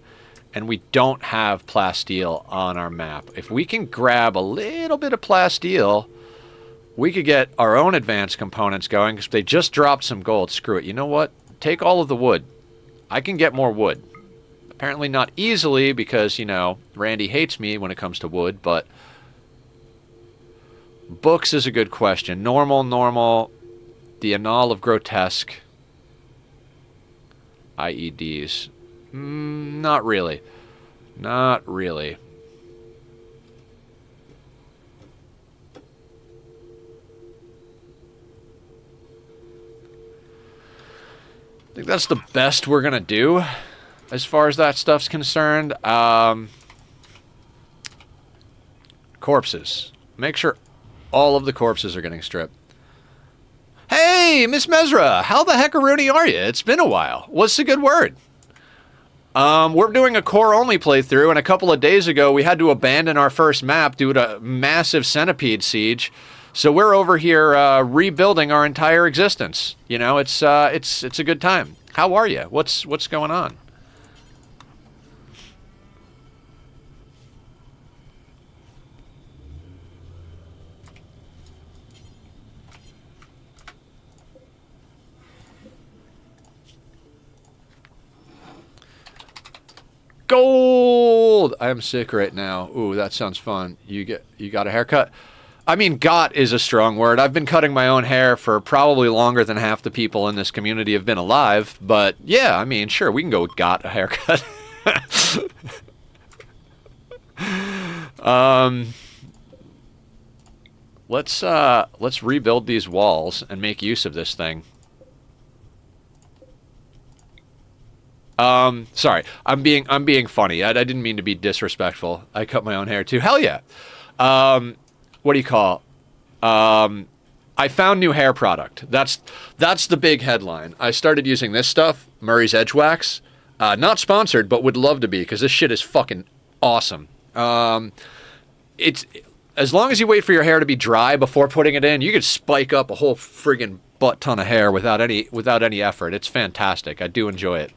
and we don't have plasteel on our map. If we can grab a little bit of plasteel, we could get our own advanced components going, because they just dropped some gold. Screw it. You know what? Take all of the wood. I can get more wood. Apparently not easily, because, Randy hates me when it comes to wood, but... Books is a good question. Normal. The Annal of Grotesque. IEDs. Not really. I think that's the best we're gonna do as far as that stuff's concerned. Corpses. Make sure all of the corpses are getting stripped. Hey, Miss Mesra, how the heckaroonie are you? It's been a while. What's the good word? We're doing a core-only playthrough, and a couple of days ago we had to abandon our first map due to a massive centipede siege. So we're over here rebuilding our entire existence. It's a good time. How are you? What's going on? Gold! I am sick right now. Ooh, that sounds fun. You got a haircut? I mean, got is a strong word. I've been cutting my own hair for probably longer than half the people in this community have been alive. But yeah, I mean, sure, we can go with got a haircut. Let's rebuild these walls and make use of this thing. Sorry, I'm being funny. I didn't mean to be disrespectful. I cut my own hair too. Hell yeah. What do you call? I found new hair product. That's the big headline. I started using this stuff, Murray's Edge Wax. Not sponsored, but would love to be because this shit is fucking awesome. It's as long as you wait for your hair to be dry before putting it in, you could spike up a whole friggin' butt ton of hair without any effort. It's fantastic. I do enjoy it.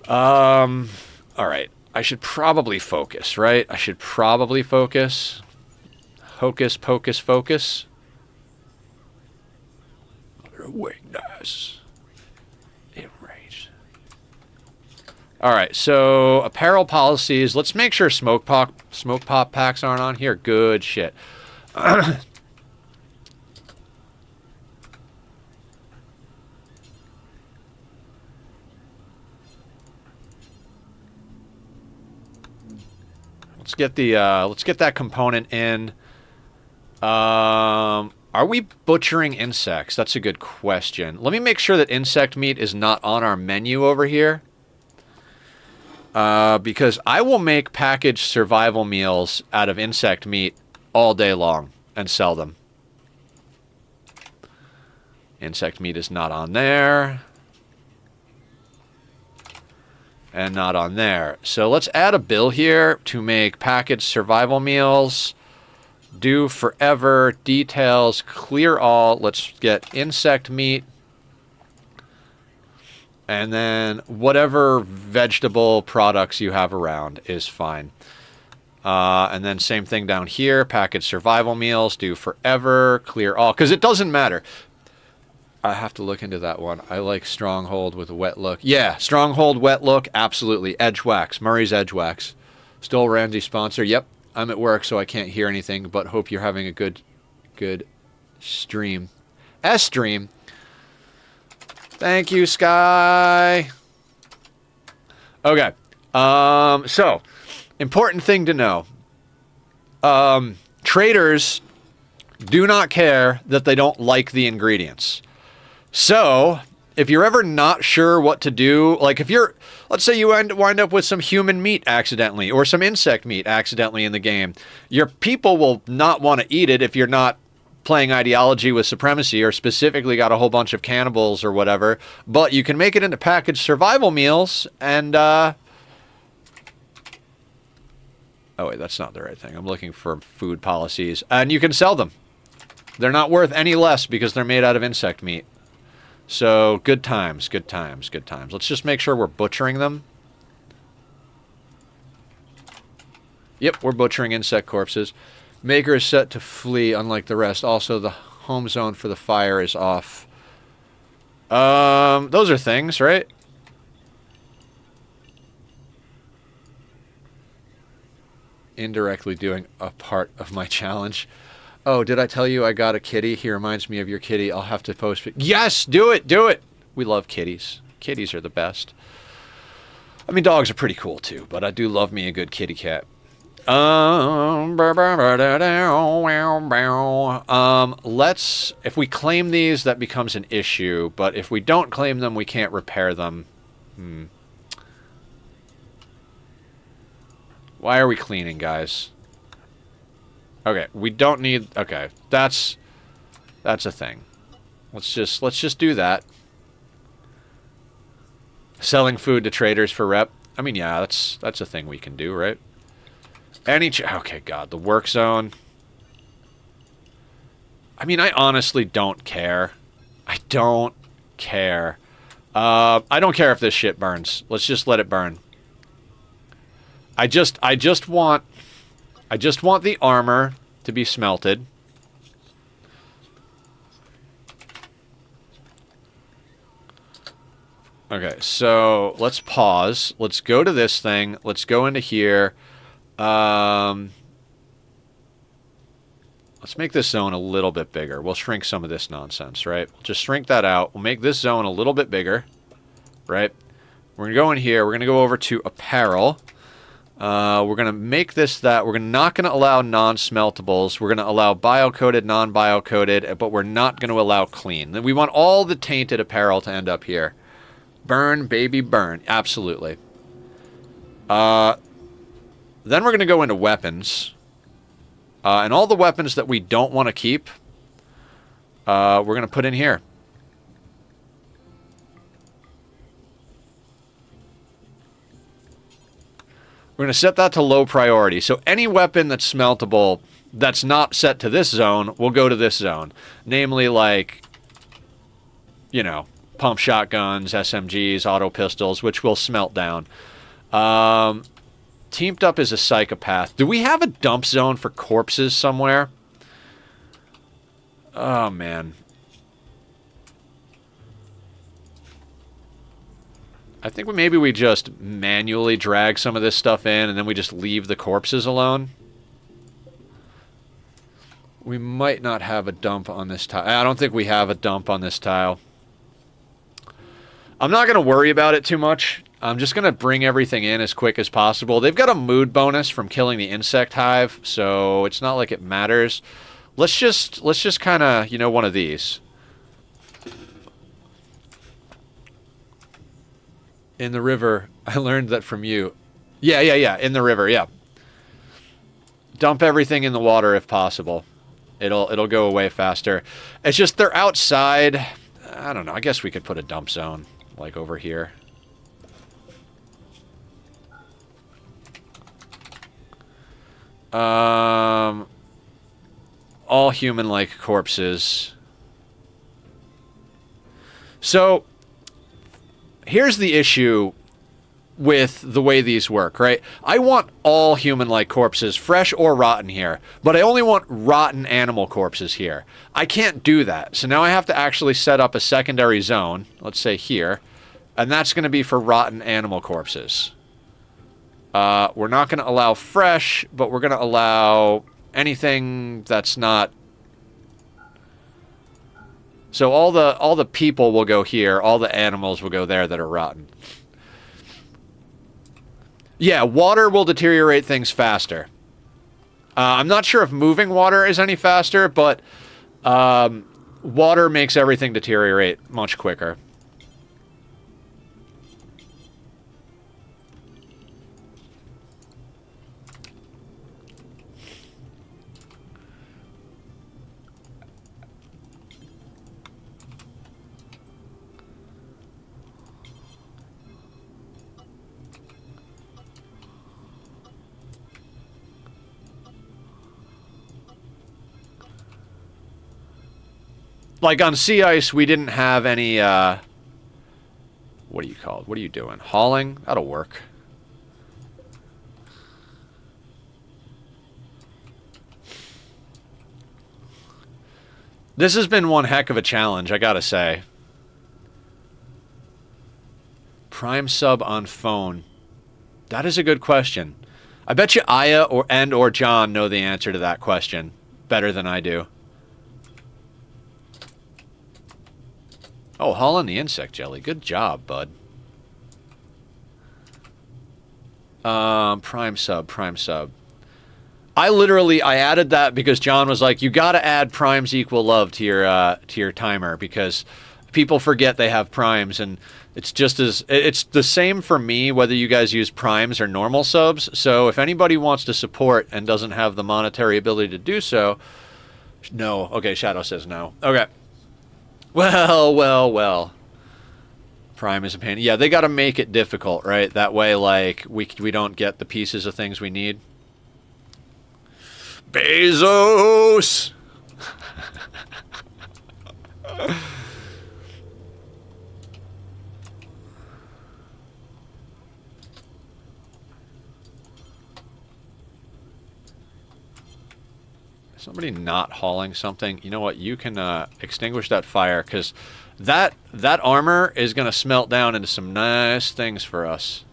All right. I should probably focus, right? I should probably focus. Hocus pocus focus. Weakness. Enraged. All right, so apparel policies. Let's make sure smoke pop packs aren't on here. Good shit. Let's get that component in. Are we butchering insects? That's a good question. Let me make sure that insect meat is not on our menu over here. Because I will make packaged survival meals out of insect meat all day long and sell them. Insect meat is not on there. And not on there. So let's add a bill here to make packaged survival meals. Do forever, details, clear all. Let's get insect meat. And then whatever vegetable products you have around is fine. And then same thing down here, packaged survival meals, do forever, clear all. Because it doesn't matter. I have to look into that one. I like Stronghold with a wet look. Yeah, Stronghold, wet look, absolutely. Edge Wax, Murray's Edge Wax. Still Ramsey sponsor. Yep, I'm at work, so I can't hear anything, but hope you're having a good stream. S-stream. Thank you, Sky. Okay. So, important thing to know. Traders do not care that they don't like the ingredients. So, if you're ever not sure what to do, like if you're, let's say you wind up with some human meat accidentally or some insect meat accidentally in the game, your people will not want to eat it if you're not playing ideology with supremacy or specifically got a whole bunch of cannibals or whatever, but you can make it into packaged survival meals and, oh wait, that's not the right thing. I'm looking for food policies. And you can sell them. They're not worth any less because they're made out of insect meat. So, good times, good times, good times. Let's just make sure we're butchering them. Yep, we're butchering insect corpses. Maker is set to flee, unlike the rest. Also, the home zone for the fire is off. Those are things, right? Indirectly doing a part of my challenge. Oh, did I tell you I got a kitty? He reminds me of your kitty. I'll have to post it. Yes, do it, do it. We love kitties. Kitties are the best. I mean, dogs are pretty cool too, but I do love me a good kitty cat. Let's, if we claim these, that becomes an issue, but if we don't claim them, we can't repair them. Why are we cleaning, guys? Okay, we don't need, okay, that's a thing. Let's just do that. Selling food to traders for rep. I mean, yeah, that's a thing we can do, right? Okay, God, the work zone. I mean, I honestly don't care. I don't care. I don't care if this shit burns. Let's just let it burn. I just want the armor to be smelted. Okay, so let's pause. Let's go to this thing. Let's go into here. Let's make this zone a little bit bigger. We'll shrink some of this nonsense, right? We'll just shrink that out. We'll make this zone a little bit bigger, right? We're going to go in here. We're going to go over to apparel. We're going to make this that. We're not going to allow non-smeltables. We're going to allow bio-coated, non-bio-coated, but we're not going to allow clean. We want all the tainted apparel to end up here. Burn, baby, burn. Absolutely. Then we're going to go into weapons. And all the weapons that we don't want to keep, we're going to put in here. We're going to set that to low priority. So any weapon that's smeltable that's not set to this zone will go to this zone. Namely, like, you know, pump shotguns, SMGs, auto pistols, which will smelt down. Teamed up is a psychopath. Do we have a dump zone for corpses somewhere? Oh, man. I think maybe we just manually drag some of this stuff in and then we just leave the corpses alone. We might not have a dump on this tile. I don't think we have a dump on this tile. I'm not going to worry about it too much. I'm just going to bring everything in as quick as possible. They've got a mood bonus from killing the insect hive, so it's not like it matters. Let's just kind of, you know, one of these. In the river, I learned that from you. Yeah, in the river, yeah. Dump everything in the water if possible. It'll go away faster. It's just they're outside. I don't know. I guess we could put a dump zone like over here. All human-like corpses. So here's the issue with the way these work, right? I want all human-like corpses, fresh or rotten here, but I only want rotten animal corpses here. I can't do that, so now I have to actually set up a secondary zone, let's say here, and that's going to be for rotten animal corpses. We're not going to allow fresh, but we're going to allow anything that's not... So all the people will go here, all the animals will go there that are rotten. Yeah, water will deteriorate things faster. I'm not sure if moving water is any faster, but water makes everything deteriorate much quicker. Like on sea ice, we didn't have any, what do you call it? What are you doing? Hauling? That'll work. This has been one heck of a challenge, I gotta say. Prime sub on phone. That is a good question. I bet you Aya or John know the answer to that question better than I do. Oh, hauling the insect jelly. Good job, bud. Prime sub. I added that because John was like, you gotta add primes equal love to your timer because people forget they have primes, and it's the same for me whether you guys use primes or normal subs. So if anybody wants to support and doesn't have the monetary ability to do so, no. Okay, Shadow says no. Okay. Well. Prime is a pain. Yeah, they got to make it difficult, right? That way, like, we don't get the pieces of things we need. Bezos! Somebody not hauling something. You know what? You can extinguish that fire, because that armor is going to smelt down into some nice things for us.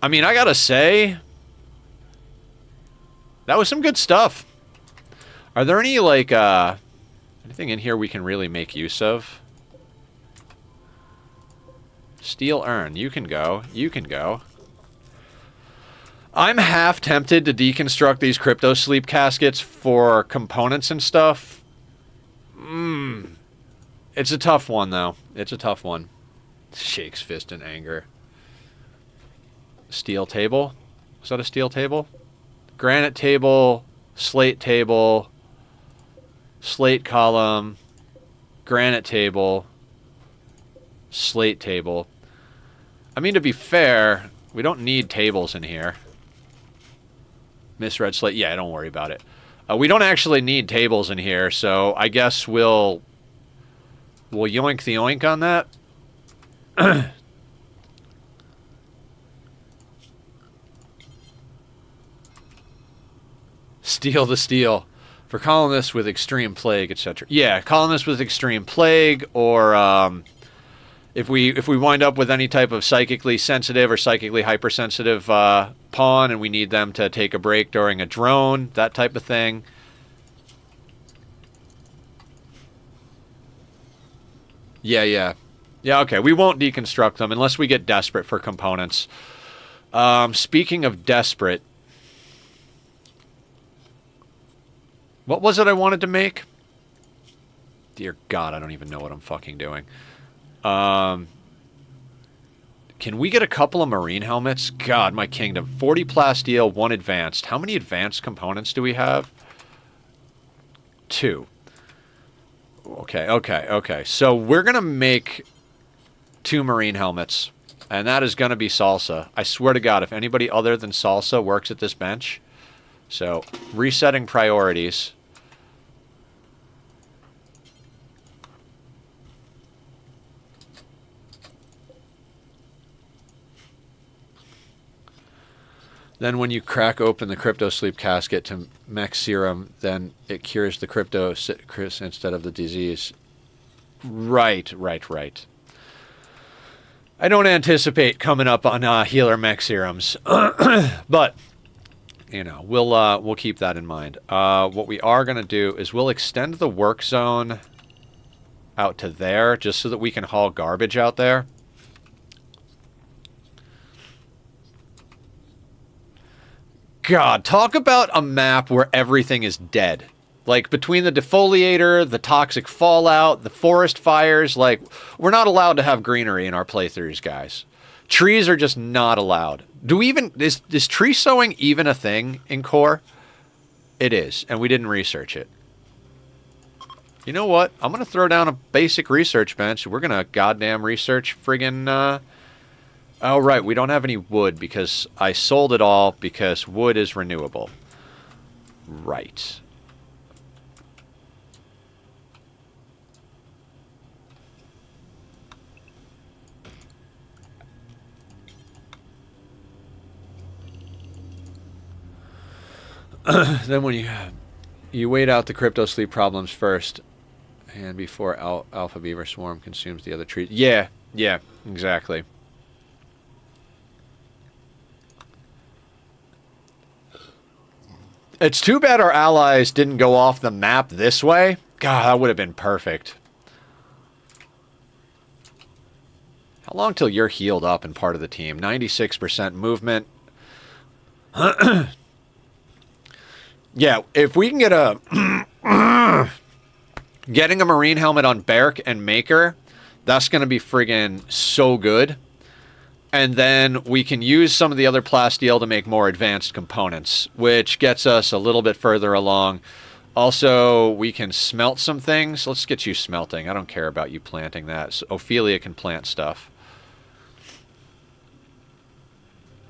I mean, I gotta say, that was some good stuff. Are there any, like, anything in here we can really make use of? Steel urn. You can go. You can go. I'm half tempted to deconstruct these crypto sleep caskets for components and stuff. It's a tough one, though. It's a tough one. Shakes fist in anger. Steel table? Is that a steel table? Granite table, slate column, granite table, slate table. I mean, to be fair, we don't need tables in here. Misread slate. Yeah, don't worry about it. We don't actually need tables in here, so I guess we'll yoink the oink on that. Steal the steel. For colonists with extreme plague, etc. Yeah, colonists with extreme plague, or if we wind up with any type of psychically sensitive or psychically hypersensitive pawn and we need them to take a break during a drone, that type of thing. Yeah, okay, we won't deconstruct them unless we get desperate for components. Speaking of desperate, what was it I wanted to make? Dear God, I don't even know what I'm fucking doing. Can we get a couple of marine helmets? God, my kingdom. 40 plasteel, 1 advanced. How many advanced components do we have? 2. Okay. So we're going to make 2 marine helmets. And that is going to be Salsa. I swear to God, if anybody other than Salsa works at this bench. So, resetting priorities. Then when you crack open the crypto sleep casket to mech serum, then it cures the crypto instead of the disease. Right. I don't anticipate coming up on healer mech serums, but you know, we'll keep that in mind. What we are going to do is we'll extend the work zone out to there just so that we can haul garbage out there. God, talk about a map where everything is dead. Like, between the defoliator, the toxic fallout, the forest fires, like, we're not allowed to have greenery in our playthroughs, guys. Trees are just not allowed. Is tree sowing even a thing in core? It is, and we didn't research it. You know what? I'm going to throw down a basic research bench. We're going to goddamn research friggin', oh, right, we don't have any wood because I sold it all because wood is renewable. Right. Then when you wait out the crypto sleep problems first, and before Alpha Beaver Swarm consumes the other trees. Yeah, exactly. It's too bad our allies didn't go off the map this way. God, that would have been perfect. How long till you're healed up and part of the team? 96% movement. Yeah, if we can get getting a marine helmet on Berk and Maker, that's going to be friggin' so good. And then we can use some of the other plasteel to make more advanced components, which gets us a little bit further along. Also, we can smelt some things. Let's get you smelting. I don't care about you planting that. So Ophelia can plant stuff.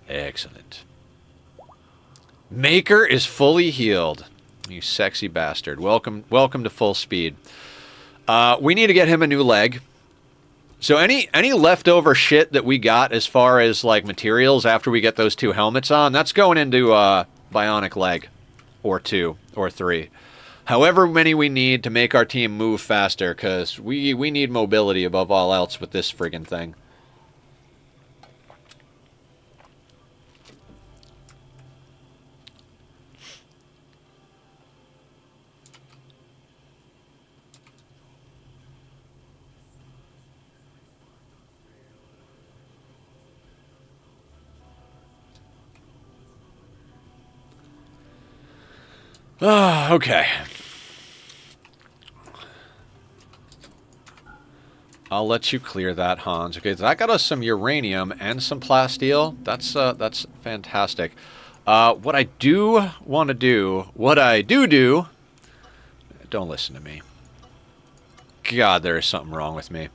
Excellent. Maker is fully healed. You sexy bastard. Welcome to full speed. We need to get him a new leg. So any leftover shit that we got as far as like materials after we get those 2 helmets on, that's going into bionic leg or 2 or 3. However many we need to make our team move faster, because we need mobility above all else with this friggin' thing. Okay. I'll let you clear that, Hans. Okay, that got us some uranium and some plasteel. That's fantastic. What I do want to do, don't listen to me. God, there is something wrong with me.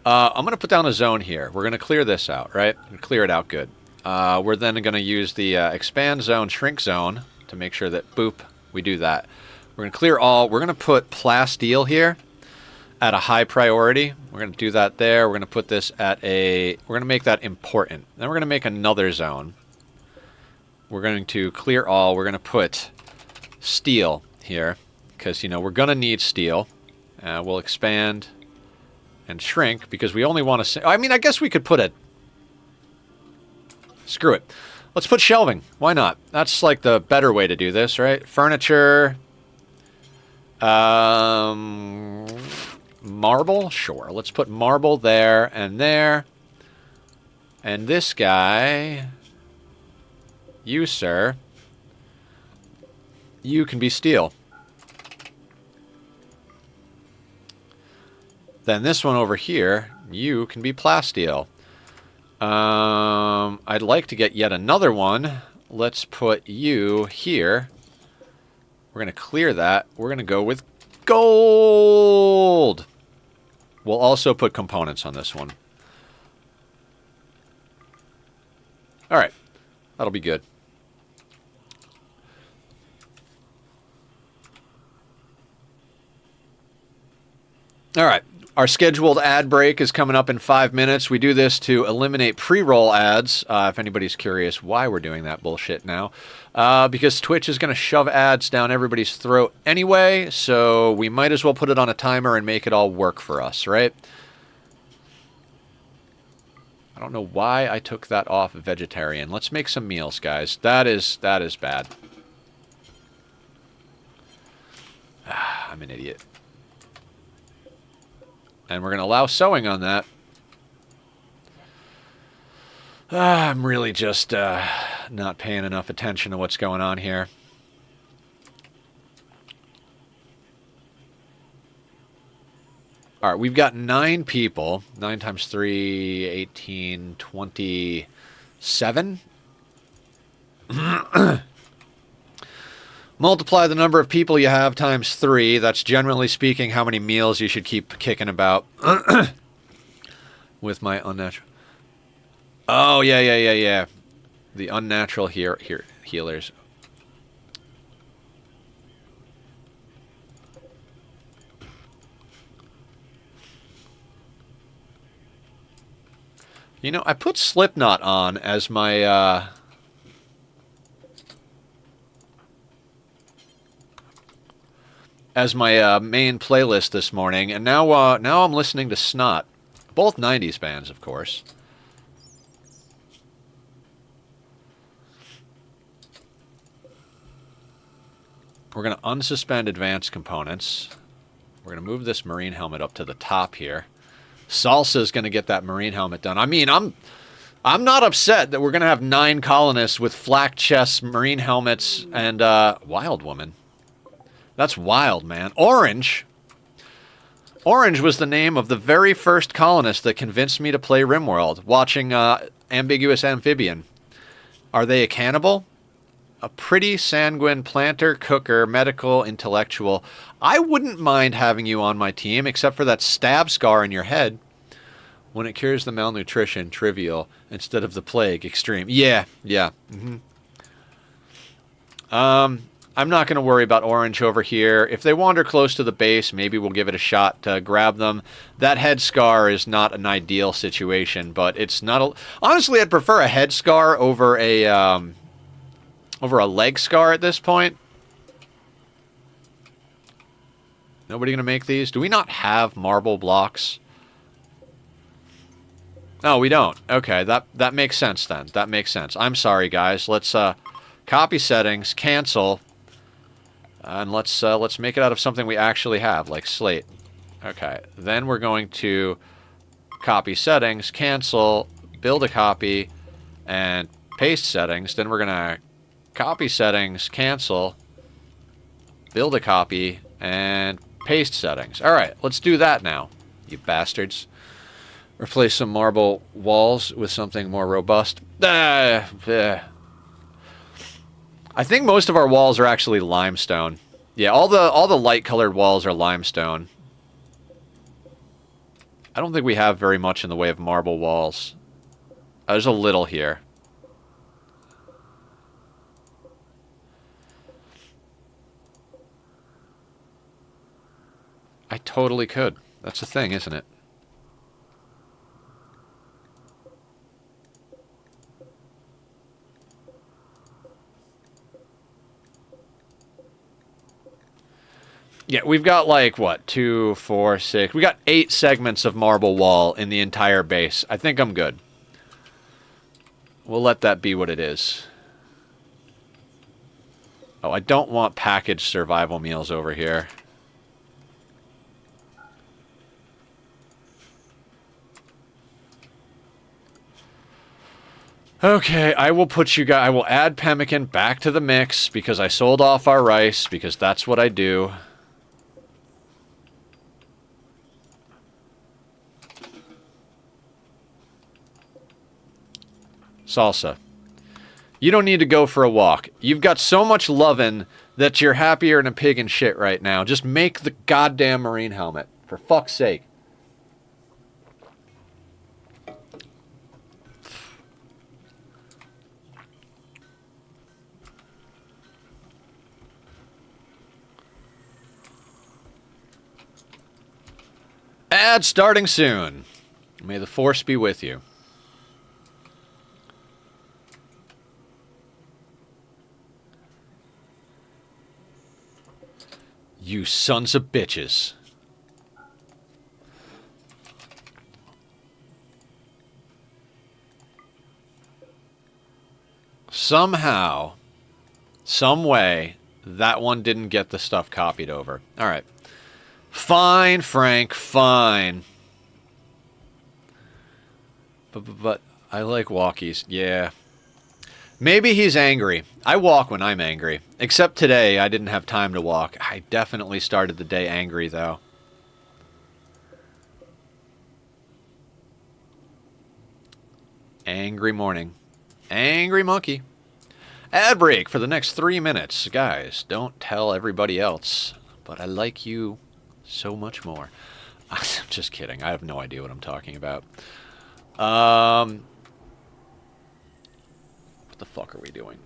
I'm going to put down a zone here. We're going to clear this out, right? Clear it out good. We're then going to use the expand zone, shrink zone to make sure that, boop, we do that. We're going to clear all. We're going to put plasteel here at a high priority. We're going to do that there. We're going to put this at a... We're going to make that important. Then we're going to make another zone. We're going to clear all. We're going to put steel here because, you know, we're going to need steel. We'll expand and shrink because we only want to... I mean, I guess we could put a... Screw it. Let's put shelving. Why not? That's like the better way to do this, right? Furniture. Marble? Sure. Let's put marble there and there. And this guy... You, sir. You can be steel. Then this one over here, you can be plasteel. I'd like to get yet another one. Let's put you here. We're going to clear that. We're going to go with gold. We'll also put components on this one. All right. That'll be good. All right. Our scheduled ad break is coming up in 5 minutes. We do this to eliminate pre-roll ads, if anybody's curious why we're doing that bullshit now. Because Twitch is going to shove ads down everybody's throat anyway, so we might as well put it on a timer and make it all work for us, right? I don't know why I took that off vegetarian. Let's make some meals, guys. That is bad. I'm an idiot. And we're going to allow sewing on that. I'm really just not paying enough attention to what's going on here. All right, we've got 9 people. 9 times 3, 18, 27. Multiply the number of people you have times 3. That's generally speaking how many meals you should keep kicking about. With my unnatural... Oh, yeah. The unnatural healers. You know, I put Slipknot on as my... as my main playlist this morning, and now I'm listening to Snot. Both 90s bands, of course. We're going to unsuspend advanced components. We're going to move this marine helmet up to the top here. Salsa's going to get that marine helmet done. I mean, I'm not upset that we're going to have 9 colonists with flak chests, marine helmets, and Wild Woman. That's wild, man. Orange. Orange was the name of the very first colonist that convinced me to play Rimworld, watching Ambiguous Amphibian. Are they a cannibal? A pretty sanguine planter, cooker, medical, intellectual. I wouldn't mind having you on my team, except for that stab scar in your head. When it cures the malnutrition, trivial, instead of the plague, extreme. Yeah. Mm-hmm. I'm not going to worry about Orange over here. If they wander close to the base, maybe we'll give it a shot to grab them. That head scar is not an ideal situation, but it's not a... Honestly, I'd prefer a head scar over a leg scar at this point. Nobody going to make these? Do we not have marble blocks? No, we don't. Okay, that makes sense then. That makes sense. I'm sorry, guys. Let's copy settings, cancel... And let's make it out of something we actually have, like slate. Okay, then we're going to copy settings, cancel, build a copy, and paste settings. Then we're going to copy settings, cancel, build a copy, and paste settings. All right, let's do that now, you bastards. Replace some marble walls with something more robust. I think most of our walls are actually limestone. Yeah, all the light-colored walls are limestone. I don't think we have very much in the way of marble walls. There's a little here. I totally could. That's the thing, isn't it? Yeah, we've got like, what, 2, 4, 6... We got 8 segments of marble wall in the entire base. I think I'm good. We'll let that be what it is. Oh, I don't want packaged survival meals over here. Okay, I will put you guys... I will add pemmican back to the mix because I sold off our rice because that's what I do. Salsa. You don't need to go for a walk. You've got so much lovin' that you're happier than a pig in shit right now. Just make the goddamn marine helmet. For fuck's sake. Ad starting soon. May the force be with you. You sons of bitches. Somehow, some way, that one didn't get the stuff copied over. All right. Fine, Frank, fine. But I like walkies. Yeah. Maybe he's angry. I walk when I'm angry. Except today, I didn't have time to walk. I definitely started the day angry, though. Angry morning. Angry monkey. Ad break for the next 3 minutes. Guys, don't tell everybody else, but I like you so much more. I'm just kidding. I have no idea what I'm talking about. What the fuck are we doing?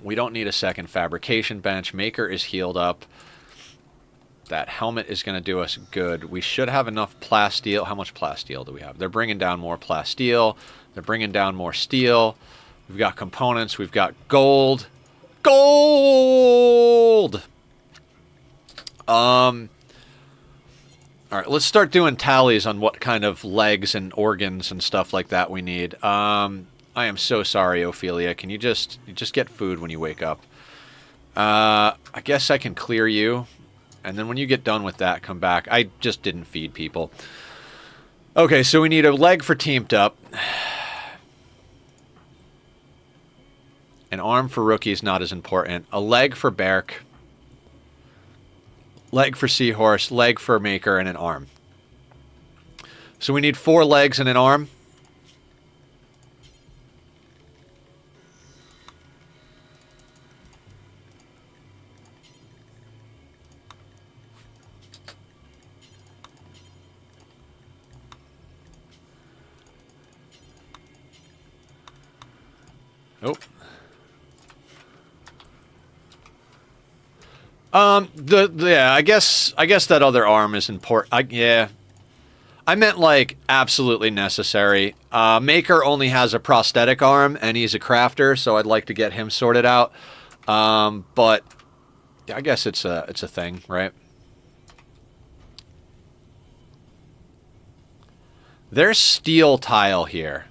We don't need a second fabrication bench. Maker is healed up. That helmet is going to do us good. We should have enough plasteel. How much plasteel do we have? They're bringing down more plasteel. They're bringing down more steel. We've got components. We've got gold. Gold! All right, let's start doing tallies on what kind of legs and organs and stuff like that we need. I am so sorry, Ophelia. Can you just get food when you wake up? I guess I can clear you. And then when you get done with that, come back. I just didn't feed people. Okay, so we need a leg for teamed up. An arm for rookies, not as important. A leg for Berk. Leg for Seahorse. Leg for Maker, and an arm. So we need 4 legs and an arm. Oh. Yeah, I guess that other arm is important. Yeah. I meant, like, absolutely necessary. Maker only has a prosthetic arm, and he's a crafter, so I'd like to get him sorted out. But I guess it's a thing, right? There's steel tile here.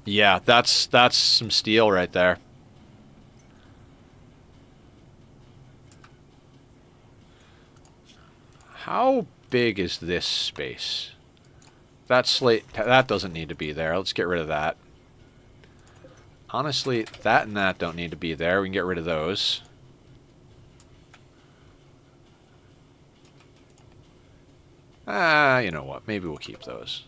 Yeah, that's some steel right there. How big is this space? That slate, that doesn't need to be there. Let's get rid of that. Honestly, that and that don't need to be there. We can get rid of those. You know what? Maybe we'll keep those.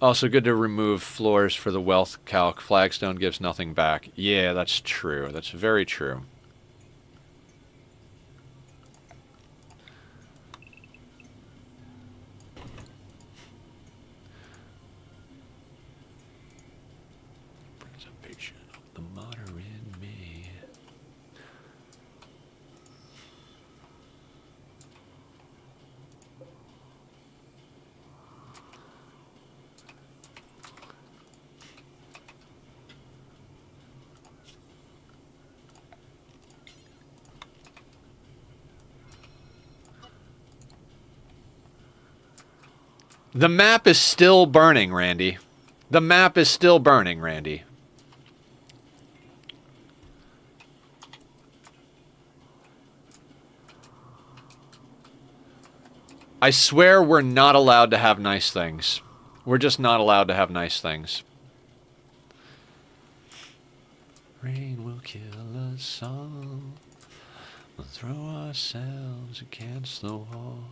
Also, good to remove floors for the wealth calc. Flagstone gives nothing back. Yeah, that's true. That's very true. Preservation of the martyr in me. The map is still burning, Randy. The map is still burning, Randy. I swear we're not allowed to have nice things. We're just not allowed to have nice things. Rain will kill us all. We'll throw ourselves against the wall.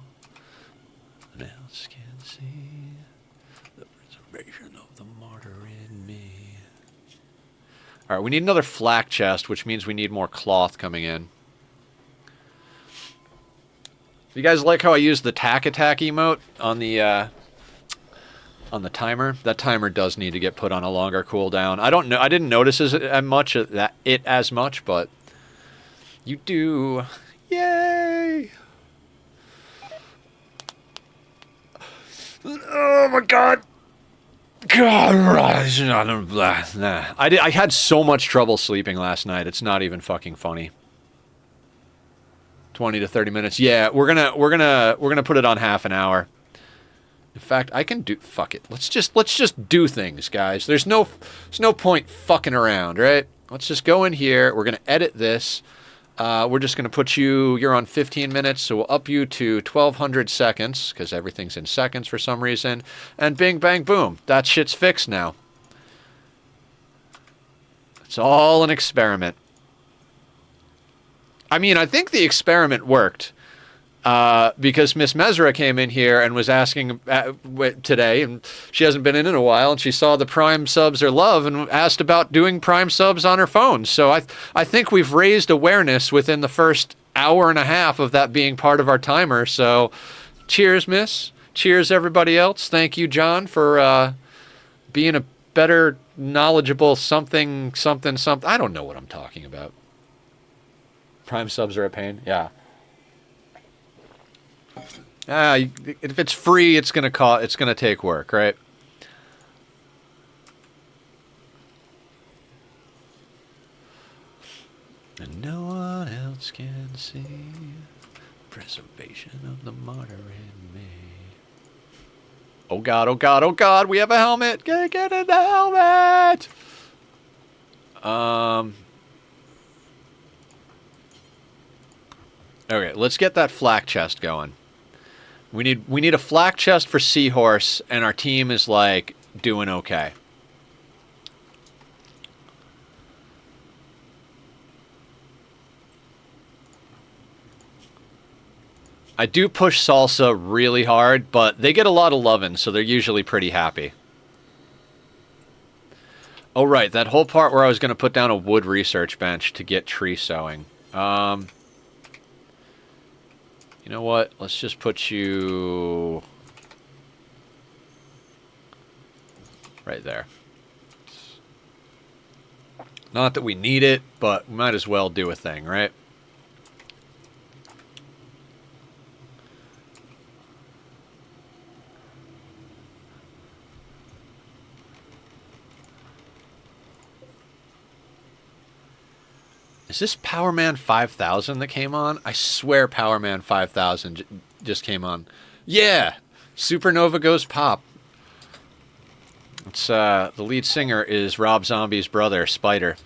What else can see the preservation of the martyr in me? Alright, we need another flak chest, which means we need more cloth coming in. You guys like how I used the tack attack emote on the timer? That timer does need to get put on a longer cooldown. I don't know. I didn't notice it as much, but you do. Yay! Oh my god! I had so much trouble sleeping last night. It's not even fucking funny. 20 to 30 minutes. Yeah, we're gonna put it on half an hour. In fact, I can do. Fuck it. Let's just do things, guys. There's no point fucking around, right? Let's just go in here. We're gonna edit this. We're just going to put you, you're on 15 minutes, so we'll up you to 1200 seconds, because everything's in seconds for some reason, and bing, bang, boom. That shit's fixed now. It's all an experiment. I mean, I think the experiment worked, because Miss Mesra came in here and was asking today, and she hasn't been in a while, and she saw the Prime subs are love and asked about doing Prime subs on her phone. So I think we've raised awareness within the first hour and a half of that being part of our timer. So cheers, Miss. Cheers, everybody else. Thank you, John, for being a better, knowledgeable something. I don't know what I'm talking about. Prime subs are a pain. Yeah. If it's free, it's gonna take work, right? And no one else can see preservation of the martyr in me. Oh god, oh god, oh god, we have a helmet! Get in the helmet! Okay, let's get that flak chest going. We need a flak chest for Seahorse, and our team is, like, doing okay. I do push Salsa really hard, but they get a lot of lovin', so they're usually pretty happy. Oh, right, that whole part where I was going to put down a wood research bench to get tree sowing. You know what? Let's just put you right there. Not that we need it, but we might as well do a thing, right? Is this Power Man 5000 that came on? I swear Power Man 5000 just came on. Yeah! Supernova goes pop. It's, the lead singer is Rob Zombie's brother, Spider.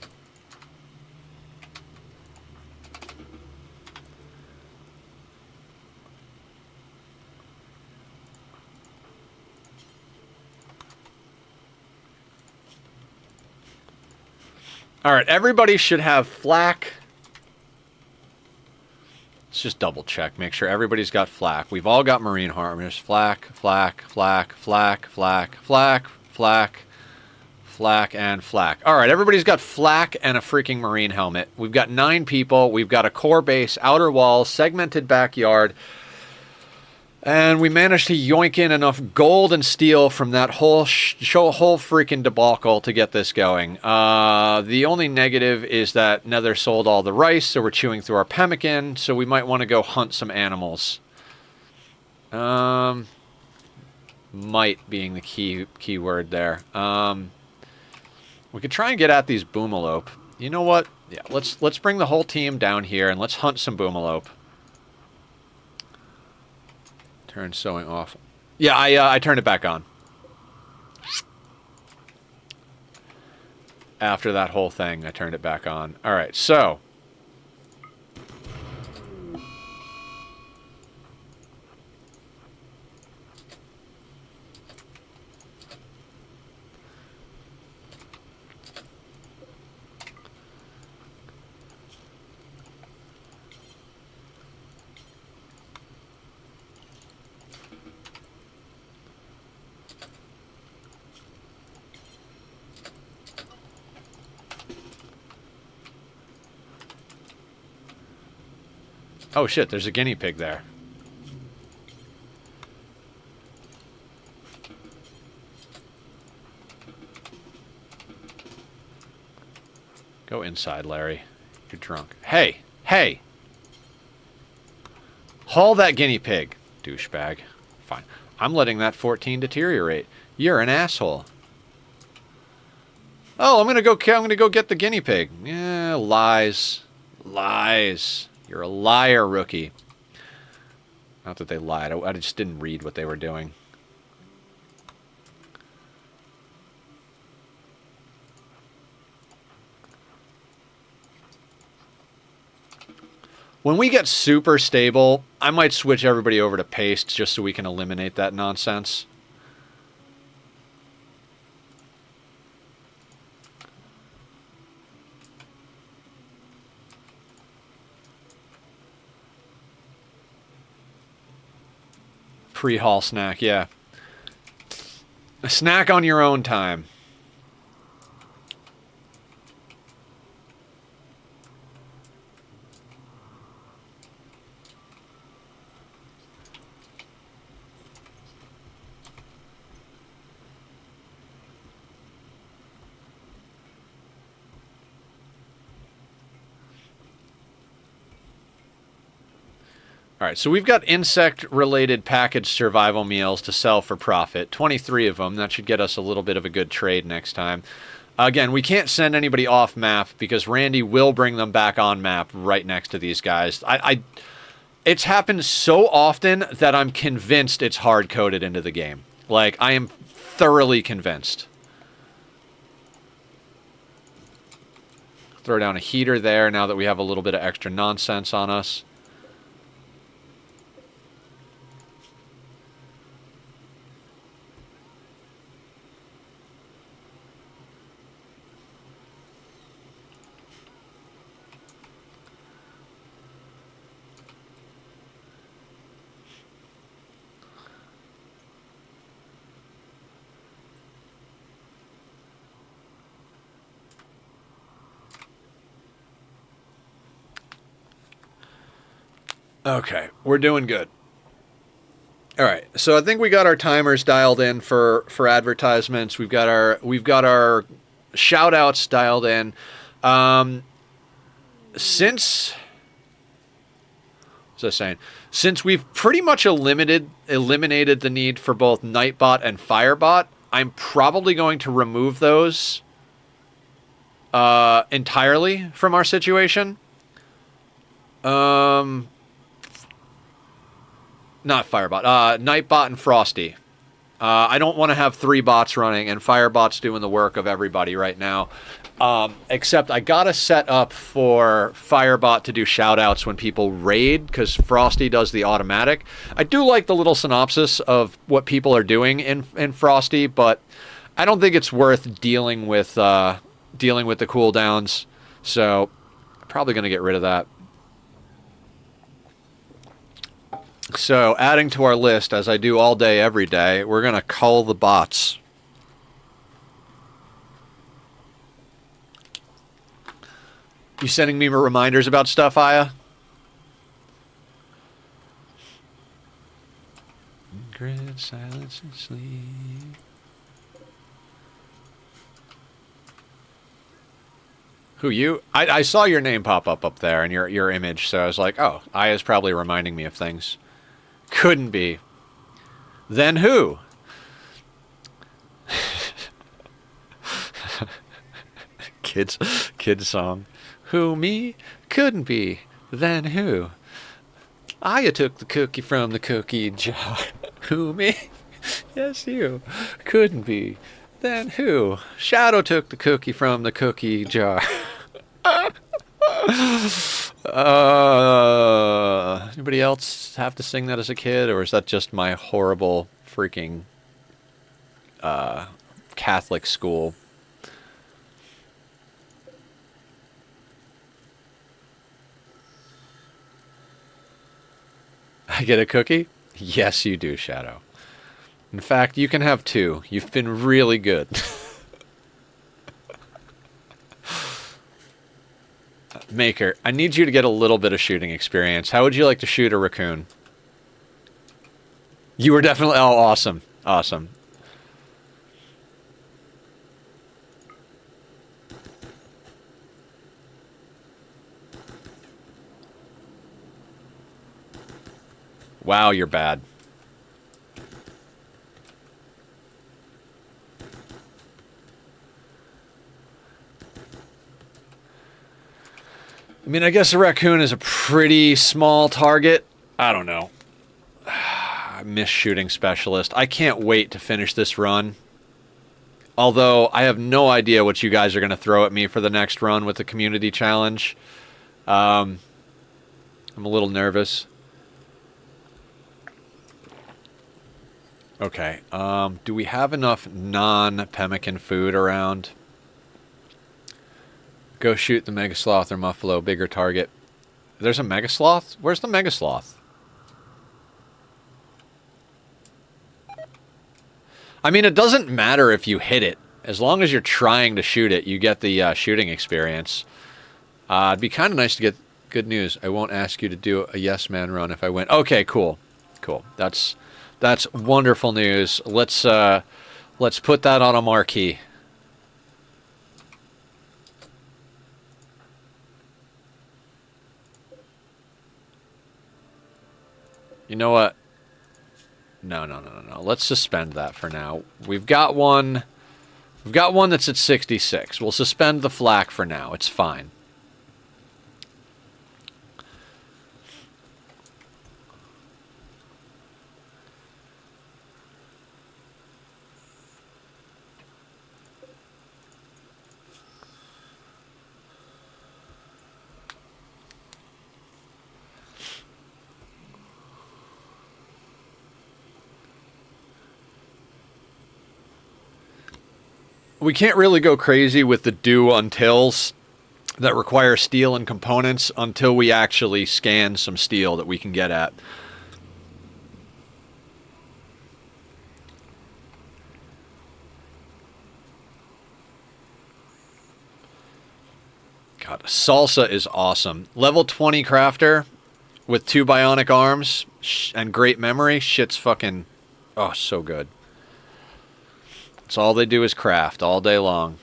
All right, everybody should have flak. Let's just double check, make sure everybody's got flak. We've all got marine harness. Flak, flak, flak, flak, flak, flak, flak, flak, and flak. All right, everybody's got flak and a freaking marine helmet. We've got 9 people. We've got a core base, outer walls, segmented backyard. And we managed to yoink in enough gold and steel from that whole freaking debacle to get this going. The only negative is that Nether sold all the rice, so we're chewing through our pemmican, so we might want to go hunt some animals. Might being the key word there. We could try and get at these boomalope. You know what? Yeah, let's bring the whole team down here and let's hunt some boomalope. Turn sewing off. Yeah, I turned it back on. After that whole thing, I turned it back on. All right, so. Oh shit, there's a guinea pig there. Go inside, Larry. You're drunk. Hey! Hey! Haul that guinea pig, douchebag. Fine. I'm letting that 14 deteriorate. You're an asshole. Oh, I'm gonna go get the guinea pig. Yeah, lies. Lies. You're a liar, rookie. Not that they lied. I just didn't read what they were doing. When we get super stable, I might switch everybody over to paste just so we can eliminate that nonsense. Pre-haul snack, yeah. A snack on your own time. All right, so we've got insect-related packaged survival meals to sell for profit. 23 of them. That should get us a little bit of a good trade next time. Again, we can't send anybody off map because Randy will bring them back on map right next to these guys. It's happened so often that I'm convinced it's hard-coded into the game. Like, I am thoroughly convinced. Throw down a heater there now that we have a little bit of extra nonsense on us. Okay, we're doing good. All right, so I think we got our timers dialed in for advertisements. We've got our shout outs dialed in. Since we've pretty much eliminated the need for both Nightbot and Firebot, I'm probably going to remove those entirely from our situation. Not Firebot. Nightbot and Frosty. I don't want to have 3 bots running, and Firebot's doing the work of everybody right now. Except I gotta set up for Firebot to do shoutouts when people raid, because Frosty does the automatic. I do like the little synopsis of what people are doing in Frosty, but I don't think it's worth dealing with dealing with the cooldowns. So, probably going to get rid of that. So, adding to our list, as I do all day, every day, we're going to cull the bots. You sending me reminders about stuff, Aya? Grid, silence, and sleep. Who, you? I saw your name pop up there and your image, so I was like, oh, Aya's probably reminding me of things. Couldn't be. Then who? Kids song. Who, me? Couldn't be. Then who? Aya took the cookie from the cookie jar. Who, me? Yes, you. Couldn't be. Then who? Shadow took the cookie from the cookie jar. Anybody else have to sing that as a kid, or is that just my horrible freaking Catholic school? I get a cookie? Yes, you do, Shadow. In fact, you can have 2. You've been really good. Maker, I need you to get a little bit of shooting experience. How would you like to shoot a raccoon? You were definitely... Oh, awesome. Awesome. Wow, you're bad. I mean, I guess a raccoon is a pretty small target. I don't know. I miss shooting specialist. I can't wait to finish this run. Although, I have no idea what you guys are going to throw at me for the next run with the community challenge. I'm a little nervous. Okay, do we have enough non-pemmican food around? Go shoot the Mega Sloth or Muffalo, bigger target. There's a Mega Sloth? Where's the Mega Sloth? I mean, it doesn't matter if you hit it. As long as you're trying to shoot it, you get the shooting experience. It'd be kind of nice to get good news. I won't ask you to do a Yes Man run if I win. Okay, cool. Cool. That's wonderful news. Let's put that on a marquee. You know what? No. Let's suspend that for now. We've got one that's at 66. We'll suspend the flak for now. It's fine. We can't really go crazy with the do untils that require steel and components until we actually scan some steel that we can get at. God, Salsa is awesome. Level 20 crafter with 2 bionic arms and great memory. Shit's fucking... Oh, so good. That's all they do is craft all day long.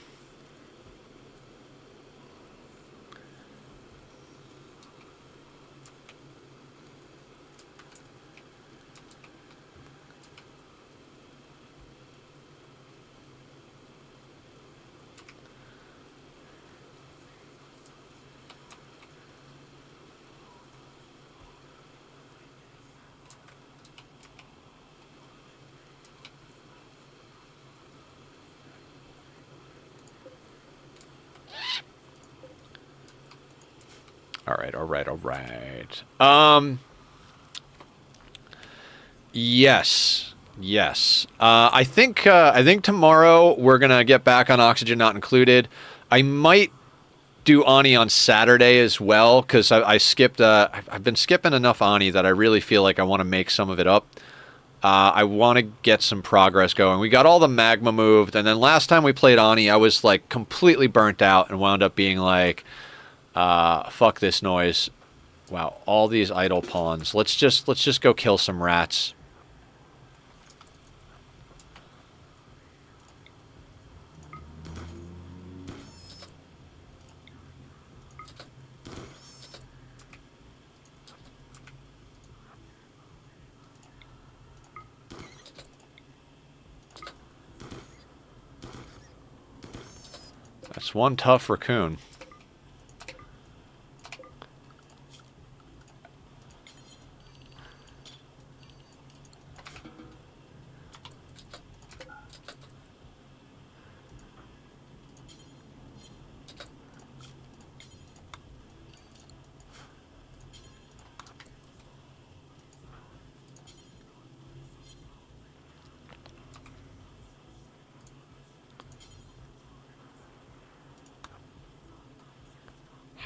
All right. Yes. I think tomorrow we're gonna get back on Oxygen Not Included. I might do Ani on Saturday as well, because I skipped. I've been skipping enough Ani that I really feel like I want to make some of it up. I want to get some progress going. We got all the magma moved, and then last time we played Ani, I was like completely burnt out and wound up being like, fuck this noise. Wow, all these idle pawns. Let's just go kill some rats. That's one tough raccoon.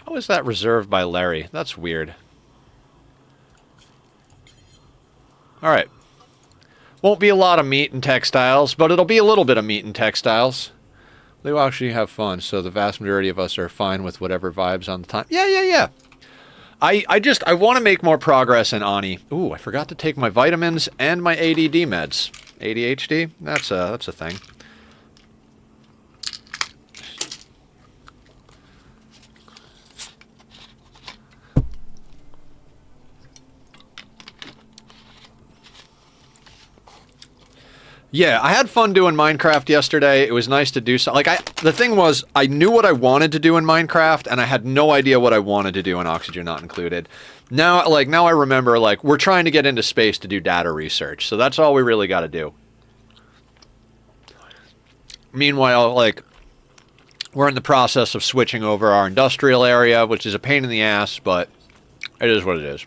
How is that reserved by Larry? That's weird. Alright. Won't be a lot of meat and textiles, but it'll be a little bit of meat and textiles. They will actually have fun, so the vast majority of us are fine with whatever vibes on the time. Yeah. I want to make more progress in Ani. Ooh, I forgot to take my vitamins and my ADD meds. ADHD? That's a thing. Yeah, I had fun doing Minecraft yesterday. It was nice to do something. The thing was, I knew what I wanted to do in Minecraft, and I had no idea what I wanted to do in Oxygen Not Included. Now I remember, we're trying to get into space to do data research, so that's all we really got to do. Meanwhile, we're in the process of switching over our industrial area, which is a pain in the ass, but it is what it is.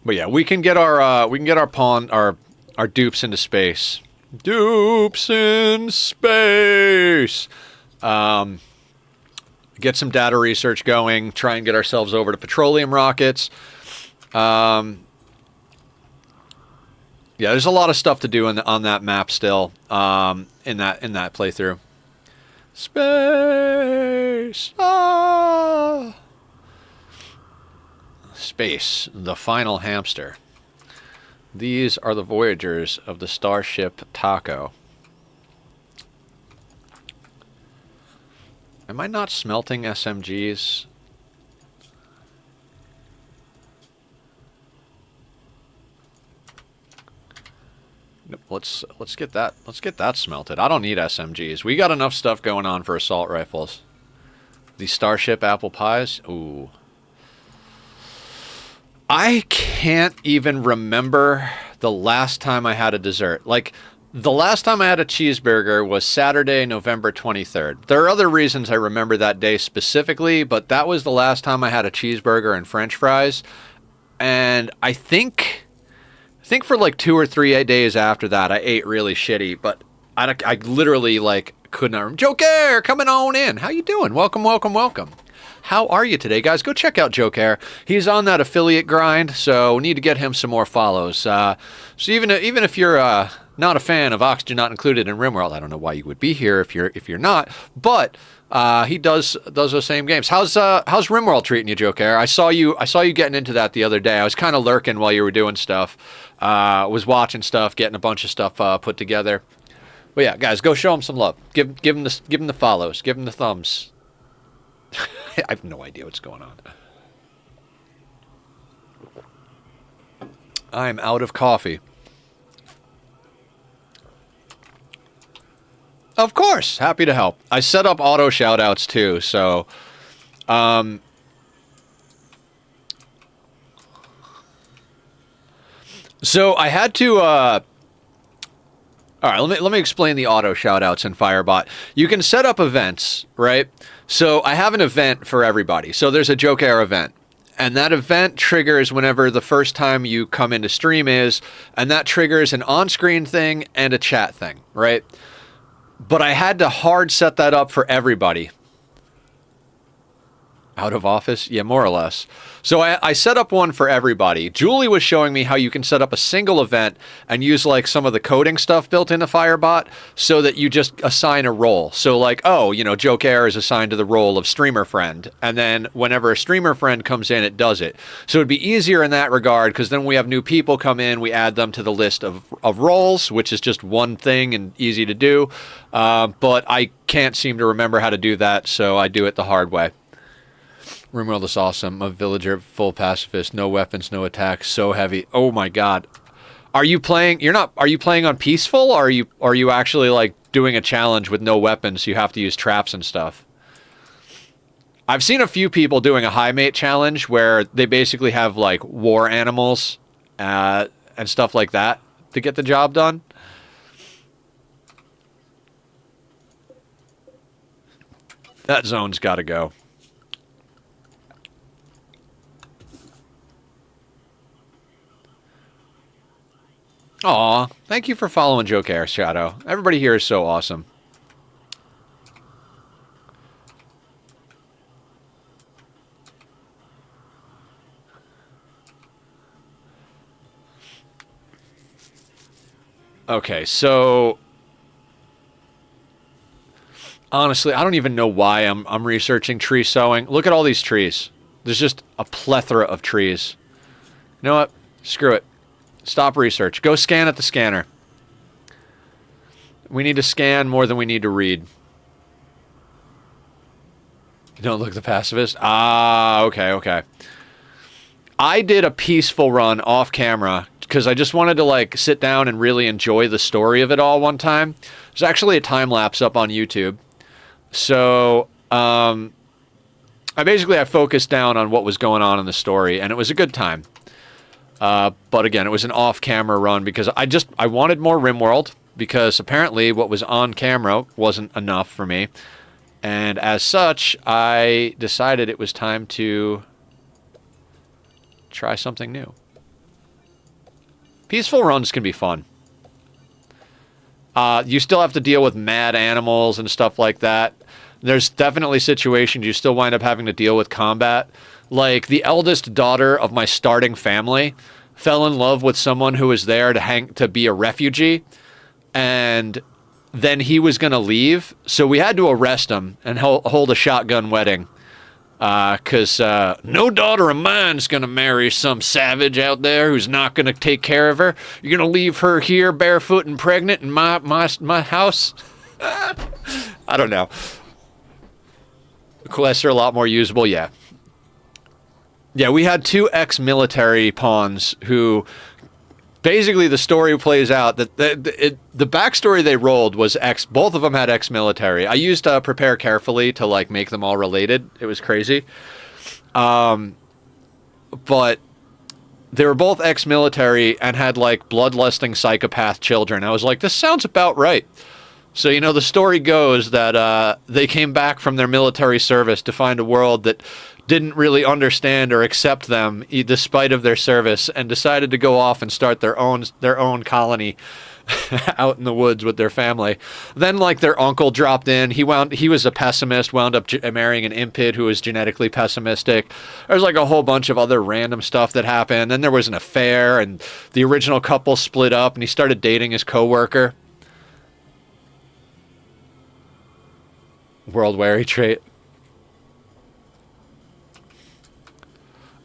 But yeah, we can get our dupes into space. Dupes in space. Get some data research going. Try and get ourselves over to petroleum rockets. Yeah, there's a lot of stuff to do on that map still. In that playthrough. Space. Ah. Space, the final hamster. These are the voyagers of the starship Taco. Am I not smelting SMGs? Let's get that smelted. I don't need SMGs. We got enough stuff going on for assault rifles. These starship apple pies. Ooh. I can't even remember the last time I had a dessert. The last time I had a cheeseburger was Saturday, November 23rd. There are other reasons I remember that day specifically, but that was the last time I had a cheeseburger and french fries. And I think for 2 or 3 days after that, I ate really shitty, but I literally could not remember. Joker, coming on in. How you doing? Welcome. How are you today, guys? Go check out Joker. He's on that affiliate grind, so we need to get him some more follows. So even if you're not a fan of Oxygen Not Included in Rimworld, I don't know why you would be here if you're not, but he does those same games. How's Rimworld treating you, Joker? I saw you getting into that the other day. I was kind of lurking while you were doing stuff. Was watching stuff, getting a bunch of stuff put together. But yeah, guys, go show him some love. Give him the follows. Give him the thumbs. I have no idea what's going on. I'm out of coffee. Of course, happy to help. I set up auto shoutouts too, so so I had to all right, let me explain the auto shoutouts in Firebot. You can set up events, right? So I have an event for everybody. So there's a Joke Air event. And that event triggers whenever the first time you come into stream is, and that triggers an on-screen thing and a chat thing, right? But I had to hard set that up for everybody. Out of office? Yeah, more or less. So I set up one for everybody. Julie was showing me how you can set up a single event and use like some of the coding stuff built into Firebot so that you just assign a role. So like, oh, you know, Joke Air is assigned to the role of streamer friend. And then whenever a streamer friend comes in, it does it. So it'd be easier in that regard because then we have new people come in, we add them to the list of roles, which is just one thing and easy to do. But I can't seem to remember how to do that, so I do it the hard way. Rimworld is awesome. A villager, full pacifist, no weapons, no attacks, so heavy. Oh my god. Are you playing are you playing on peaceful or are you actually like doing a challenge with no weapons, so you have to use traps and stuff? I've seen a few people doing a high mate challenge where they basically have like war animals and stuff like that to get the job done. That zone's got to go. Aw, thank you for following Joke Air, Shadow. Everybody here is so awesome. Okay, so honestly, I don't even know why I'm researching tree sowing. Look at all these trees. There's just a plethora of trees. You know what? Screw it. Stop research. Go scan at the scanner. We need to scan more than we need to read. You don't look the pacifist? Ah, okay. I did a peaceful run off camera because I just wanted to like sit down and really enjoy the story of it all one time. There's actually a time lapse up on YouTube. So, I focused down on what was going on in the story, and it was a good time. But again, it was an off-camera run because I wanted more Rimworld because apparently what was on camera wasn't enough for me. And as such, I decided it was time to try something new. Peaceful runs can be fun. You still have to deal with mad animals and stuff like that. There's definitely situations you still wind up having to deal with combat. Like, the eldest daughter of my starting family fell in love with someone who was there to be a refugee, and then he was going to leave, so we had to arrest him and hold a shotgun wedding. Because no daughter of mine's going to marry some savage out there who's not going to take care of her. You're going to leave her here barefoot and pregnant in my house? I don't know. Quests are a lot more usable, yeah. Yeah, we had two ex-military pawns who... Basically, the story plays out that the backstory they rolled was both of them had ex-military. I used prepare carefully to like make them all related. It was crazy. But they were both ex-military and had like bloodlusting psychopath children. I was like, this sounds about right. So, you know, the story goes that they came back from their military service to find a world that didn't really understand or accept them despite of their service, and decided to go off and start their own colony out in the woods with their family. Then like their uncle dropped in. He was a pessimist, wound up marrying an impid who was genetically pessimistic. There's like a whole bunch of other random stuff that happened. Then there was an affair, and the original couple split up, and he started dating his coworker. World wary trait.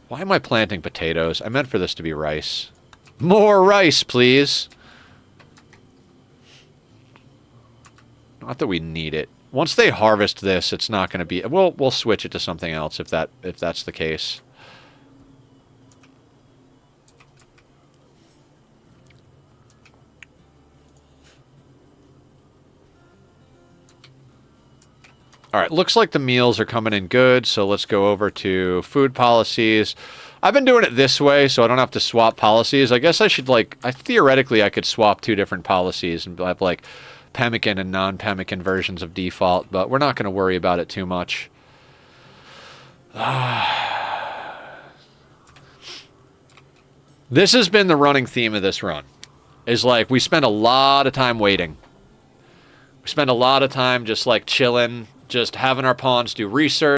Why am I planting potatoes? I meant for this to be rice. More rice, please. Not that we need it. Once they harvest this, it's not going to be... We'll switch it to something else if that's the case. All right, looks like the meals are coming in good, so let's go over to food policies. I've been doing it this way, so I don't have to swap policies. I guess I should, like, theoretically, I could swap two different policies and have, like, pemmican and non-pemmican versions of default, but we're not going to worry about it too much. This has been the running theme of this run. Is like we spend a lot of time waiting. We spend a lot of time just like chilling, just having our pawns do research.